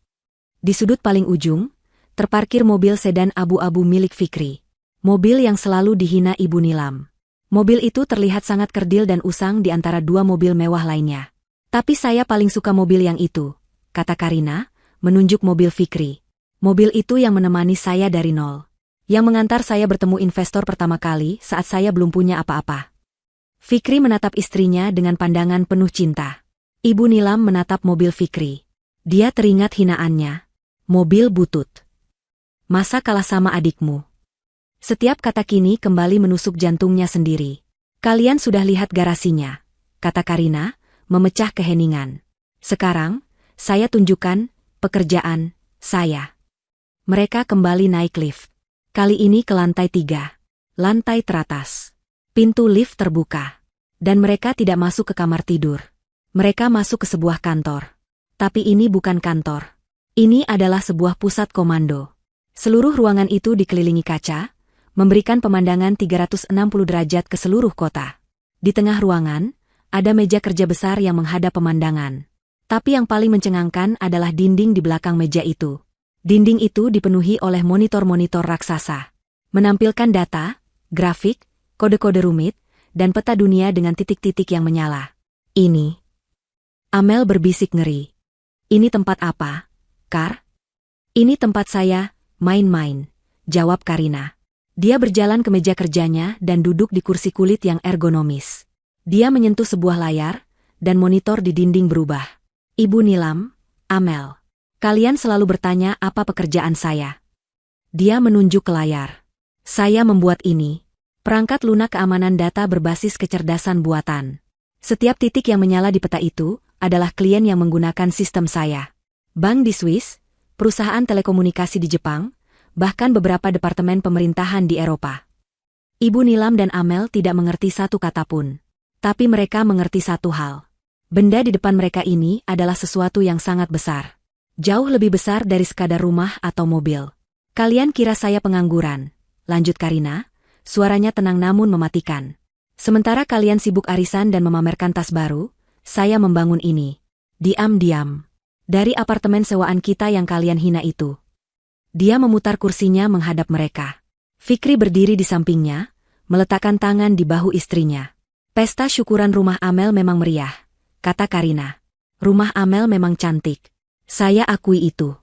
Di sudut paling ujung, terparkir mobil sedan abu-abu milik Fikri. Mobil yang selalu dihina Ibu Nilam. Mobil itu terlihat sangat kerdil dan usang di antara dua mobil mewah lainnya. Tapi saya paling suka mobil yang itu, kata Karina, menunjuk mobil Fikri. Mobil itu yang menemani saya dari nol. Yang mengantar saya bertemu investor pertama kali saat saya belum punya apa-apa. Fikri menatap istrinya dengan pandangan penuh cinta. Ibu Nilam menatap mobil Fikri. Dia teringat hinaannya. Mobil butut. Masa kalah sama adikmu? Setiap kata kini kembali menusuk jantungnya sendiri. Kalian sudah lihat garasinya, kata Karina, memecah keheningan. Sekarang, saya tunjukkan pekerjaan saya. Mereka kembali naik lift. Kali ini ke lantai 3. Lantai teratas. Pintu lift terbuka. Dan mereka tidak masuk ke kamar tidur. Mereka masuk ke sebuah kantor. Tapi ini bukan kantor. Ini adalah sebuah pusat komando. Seluruh ruangan itu dikelilingi kaca, memberikan pemandangan 360 derajat ke seluruh kota. Di tengah ruangan, ada meja kerja besar yang menghadap pemandangan. Tapi yang paling mencengangkan adalah dinding di belakang meja itu. Dinding itu dipenuhi oleh monitor-monitor raksasa. Menampilkan data, grafik, kode-kode rumit, dan peta dunia dengan titik-titik yang menyala. Ini. Amel berbisik ngeri. Ini tempat apa, Kar? Ini tempat saya, main-main, jawab Karina. Dia berjalan ke meja kerjanya dan duduk di kursi kulit yang ergonomis. Dia menyentuh sebuah layar, dan monitor di dinding berubah. Ibu Nilam, Amel. Kalian selalu bertanya apa pekerjaan saya. Dia menunjuk ke layar. Saya membuat ini. Perangkat lunak keamanan data berbasis kecerdasan buatan. Setiap titik yang menyala di peta itu adalah klien yang menggunakan sistem saya. Bank di Swiss, perusahaan telekomunikasi di Jepang, bahkan beberapa departemen pemerintahan di Eropa. Ibu Nilam dan Amel tidak mengerti satu kata pun. Tapi mereka mengerti satu hal. Benda di depan mereka ini adalah sesuatu yang sangat besar. Jauh lebih besar dari sekadar rumah atau mobil. Kalian kira saya pengangguran, lanjut Karina, suaranya tenang namun mematikan. Sementara kalian sibuk arisan dan memamerkan tas baru, saya membangun ini. Diam-diam. Dari apartemen sewaan kita yang kalian hina itu. Dia memutar kursinya menghadap mereka. Fikri berdiri di sampingnya, meletakkan tangan di bahu istrinya. Pesta syukuran rumah Amel memang meriah, kata Karina. Rumah Amel memang cantik. Saya akui itu.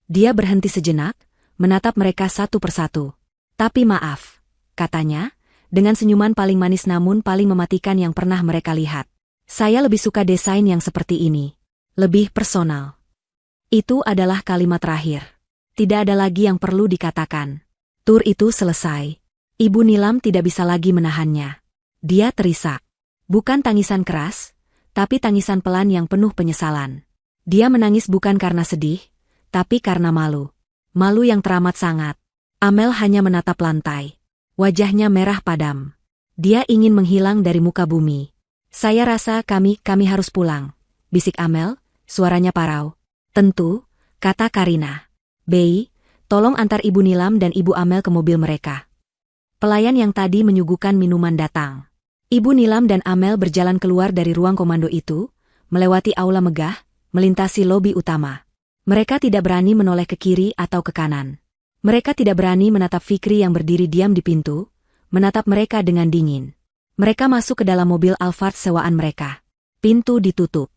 Dia berhenti sejenak, menatap mereka satu persatu. Tapi maaf, katanya, dengan senyuman paling manis namun paling mematikan yang pernah mereka lihat. Saya lebih suka desain yang seperti ini. Lebih personal. Itu adalah kalimat terakhir. Tidak ada lagi yang perlu dikatakan. Tur itu selesai. Ibu Nilam tidak bisa lagi menahannya. Dia terisak. Bukan tangisan keras, tapi tangisan pelan yang penuh penyesalan. Dia menangis bukan karena sedih, tapi karena malu. Malu yang teramat sangat. Amel hanya menatap lantai. Wajahnya merah padam. Dia ingin menghilang dari muka bumi. Saya rasa kami harus pulang, bisik Amel, suaranya parau. Tentu, kata Karina. Bei, tolong antar Ibu Nilam dan Ibu Amel ke mobil mereka. Pelayan yang tadi menyuguhkan minuman datang. Ibu Nilam dan Amel berjalan keluar dari ruang komando itu, melewati aula megah, melintasi lobi utama. Mereka tidak berani menoleh ke kiri atau ke kanan. Mereka tidak berani menatap Fikri yang berdiri diam di pintu, menatap mereka dengan dingin. Mereka masuk ke dalam mobil Alphard sewaan mereka. Pintu ditutup.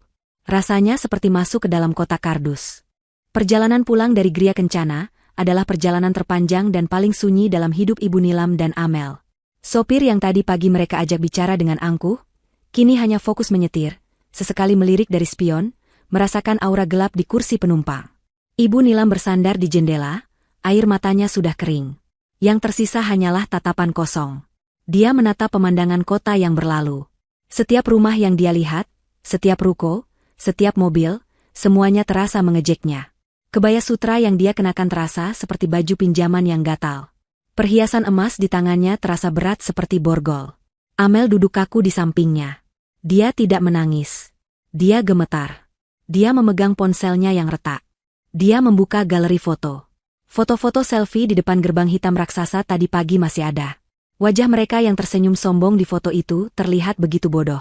Rasanya seperti masuk ke dalam kotak kardus. Perjalanan pulang dari Gria Kencana adalah perjalanan terpanjang dan paling sunyi dalam hidup Ibu Nilam dan Amel. Sopir yang tadi pagi mereka ajak bicara dengan angkuh, kini hanya fokus menyetir, sesekali melirik dari spion, merasakan aura gelap di kursi penumpang. Ibu Nilam bersandar di jendela, air matanya sudah kering. Yang tersisa hanyalah tatapan kosong. Dia menatap pemandangan kota yang berlalu. Setiap rumah yang dia lihat, setiap ruko, setiap mobil, semuanya terasa mengejeknya. Kebaya sutra yang dia kenakan terasa seperti baju pinjaman yang gatal. Perhiasan emas di tangannya terasa berat seperti borgol. Amel duduk kaku di sampingnya. Dia tidak menangis. Dia gemetar. Dia memegang ponselnya yang retak. Dia membuka galeri foto. Foto-foto selfie di depan gerbang hitam raksasa tadi pagi masih ada. Wajah mereka yang tersenyum sombong di foto itu terlihat begitu bodoh.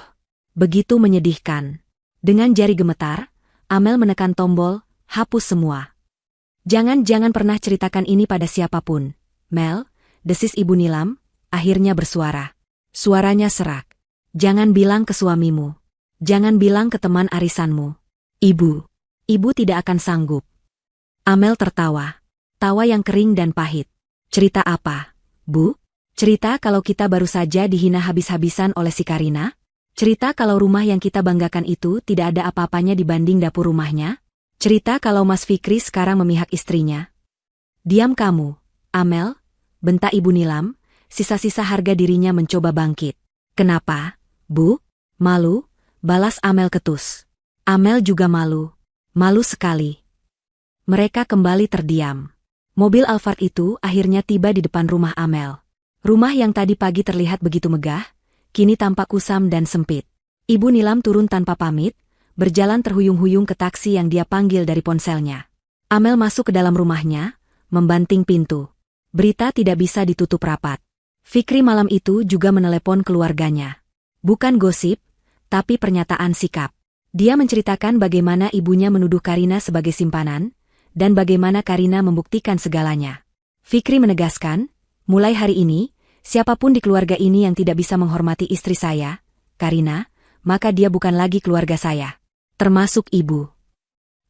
Begitu menyedihkan. Dengan jari gemetar, Amel menekan tombol, hapus semua. Jangan pernah ceritakan ini pada siapapun, Mel, desis Ibu Nilam, akhirnya bersuara. Suaranya serak. Jangan bilang ke suamimu. Jangan bilang ke teman arisanmu. Ibu tidak akan sanggup. Amel tertawa. Tawa yang kering dan pahit. Cerita apa, Bu? Cerita kalau kita baru saja dihina habis-habisan oleh si Karina? Cerita kalau rumah yang kita banggakan itu tidak ada apa-apanya dibanding dapur rumahnya? Cerita kalau Mas Fikri sekarang memihak istrinya? Diam kamu, Amel, bentak Ibu Nilam, sisa-sisa harga dirinya mencoba bangkit. Kenapa, Bu? Malu? Balas Amel ketus. Amel juga malu. Malu sekali. Mereka kembali terdiam. Mobil Alphard itu akhirnya tiba di depan rumah Amel. Rumah yang tadi pagi terlihat begitu megah, kini tampak kusam dan sempit. Ibu Nilam turun tanpa pamit, berjalan terhuyung-huyung ke taksi yang dia panggil dari ponselnya. Amel masuk ke dalam rumahnya, membanting pintu. Berita tidak bisa ditutup rapat. Fikri malam itu juga menelepon keluarganya. Bukan gosip, tapi pernyataan sikap. Dia menceritakan bagaimana ibunya menuduh Karina sebagai simpanan, dan bagaimana Karina membuktikan segalanya. Fikri menegaskan, mulai hari ini, siapapun di keluarga ini yang tidak bisa menghormati istri saya, Karina, maka dia bukan lagi keluarga saya. Termasuk ibu.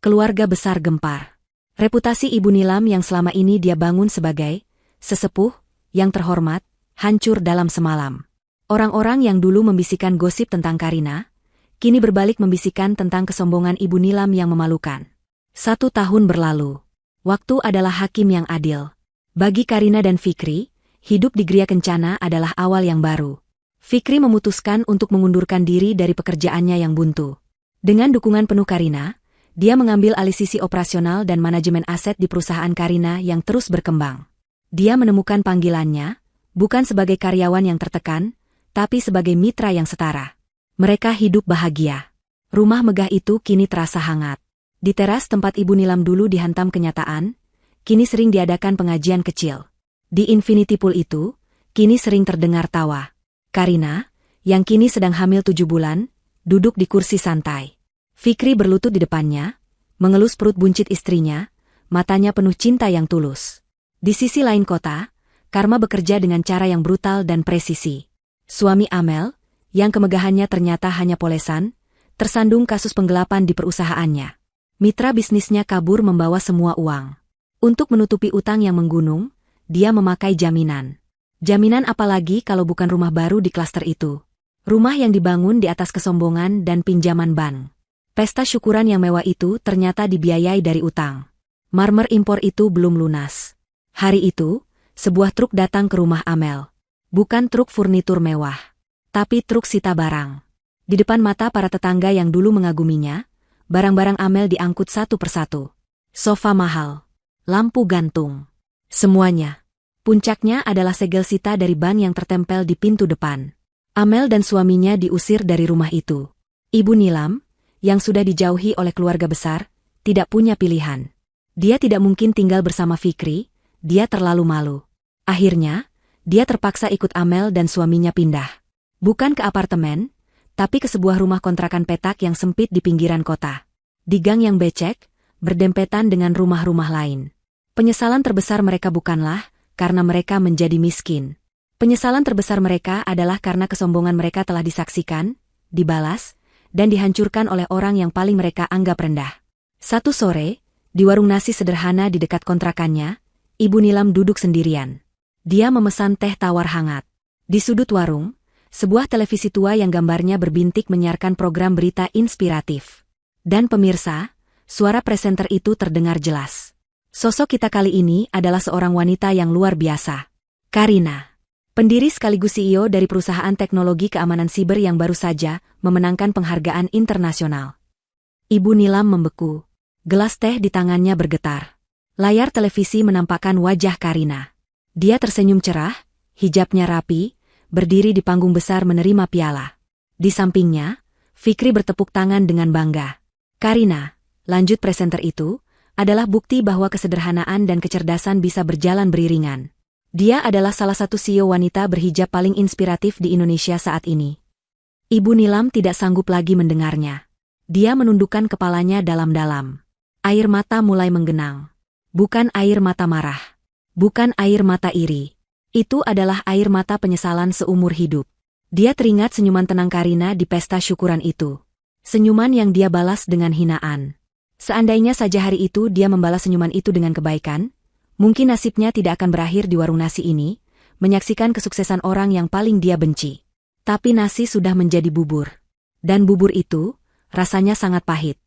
Keluarga besar gempar. Reputasi Ibu Nilam yang selama ini dia bangun sebagai sesepuh, yang terhormat, hancur dalam semalam. Orang-orang yang dulu membisikkan gosip tentang Karina, kini berbalik membisikkan tentang kesombongan Ibu Nilam yang memalukan. 1 tahun berlalu. Waktu adalah hakim yang adil. Bagi Karina dan Fikri, hidup di Gria Kencana adalah awal yang baru. Fikri memutuskan untuk mengundurkan diri dari pekerjaannya yang buntu. Dengan dukungan penuh Karina, dia mengambil alih sisi operasional dan manajemen aset di perusahaan Karina yang terus berkembang. Dia menemukan panggilannya, bukan sebagai karyawan yang tertekan, tapi sebagai mitra yang setara. Mereka hidup bahagia. Rumah megah itu kini terasa hangat. Di teras tempat Ibu Nilam dulu dihantam kenyataan, kini sering diadakan pengajian kecil. Di infinity pool itu, kini sering terdengar tawa. Karina, yang kini sedang hamil 7 bulan, duduk di kursi santai. Fikri berlutut di depannya, mengelus perut buncit istrinya, matanya penuh cinta yang tulus. Di sisi lain kota, Karma bekerja dengan cara yang brutal dan presisi. Suami Amel, yang kemegahannya ternyata hanya polesan, tersandung kasus penggelapan di perusahaannya. Mitra bisnisnya kabur membawa semua uang. Untuk menutupi utang yang menggunung, dia memakai jaminan. Jaminan apalagi kalau bukan rumah baru di klaster itu. Rumah yang dibangun di atas kesombongan dan pinjaman bank. Pesta syukuran yang mewah itu ternyata dibiayai dari utang. Marmer impor itu belum lunas. Hari itu, sebuah truk datang ke rumah Amel. Bukan truk furnitur mewah, tapi truk sita barang. Di depan mata para tetangga yang dulu mengaguminya, barang-barang Amel diangkut satu persatu. Sofa mahal, lampu gantung, semuanya. Puncaknya adalah segel sita dari ban yang tertempel di pintu depan. Amel dan suaminya diusir dari rumah itu. Ibu Nilam, yang sudah dijauhi oleh keluarga besar, tidak punya pilihan. Dia tidak mungkin tinggal bersama Fikri, dia terlalu malu. Akhirnya, dia terpaksa ikut Amel dan suaminya pindah. Bukan ke apartemen, tapi ke sebuah rumah kontrakan petak yang sempit di pinggiran kota. Di gang yang becek, berdempetan dengan rumah-rumah lain. Penyesalan terbesar mereka bukanlah karena mereka menjadi miskin. Penyesalan terbesar mereka adalah karena kesombongan mereka telah disaksikan, dibalas, dan dihancurkan oleh orang yang paling mereka anggap rendah. Satu sore, di warung nasi sederhana di dekat kontrakannya, Ibu Nilam duduk sendirian. Dia memesan teh tawar hangat. Di sudut warung, sebuah televisi tua yang gambarnya berbintik menyiarkan program berita inspiratif. Dan pemirsa, suara presenter itu terdengar jelas. Sosok kita kali ini adalah seorang wanita yang luar biasa. Karina. Pendiri sekaligus CEO dari perusahaan teknologi keamanan siber yang baru saja memenangkan penghargaan internasional. Ibu Nilam membeku. Gelas teh di tangannya bergetar. Layar televisi menampakkan wajah Karina. Dia tersenyum cerah, hijabnya rapi, berdiri di panggung besar menerima piala. Di sampingnya, Fikri bertepuk tangan dengan bangga. Karina, lanjut presenter itu, adalah bukti bahwa kesederhanaan dan kecerdasan bisa berjalan beriringan. Dia adalah salah satu CEO wanita berhijab paling inspiratif di Indonesia saat ini. Ibu Nilam tidak sanggup lagi mendengarnya. Dia menundukkan kepalanya dalam-dalam. Air mata mulai menggenang. Bukan air mata marah. Bukan air mata iri. Itu adalah air mata penyesalan seumur hidup. Dia teringat senyuman tenang Karina di pesta syukuran itu. Senyuman yang dia balas dengan hinaan. Seandainya saja hari itu dia membalas senyuman itu dengan kebaikan, mungkin nasibnya tidak akan berakhir di warung nasi ini, menyaksikan kesuksesan orang yang paling dia benci. Tapi nasi sudah menjadi bubur. Dan bubur itu, rasanya sangat pahit.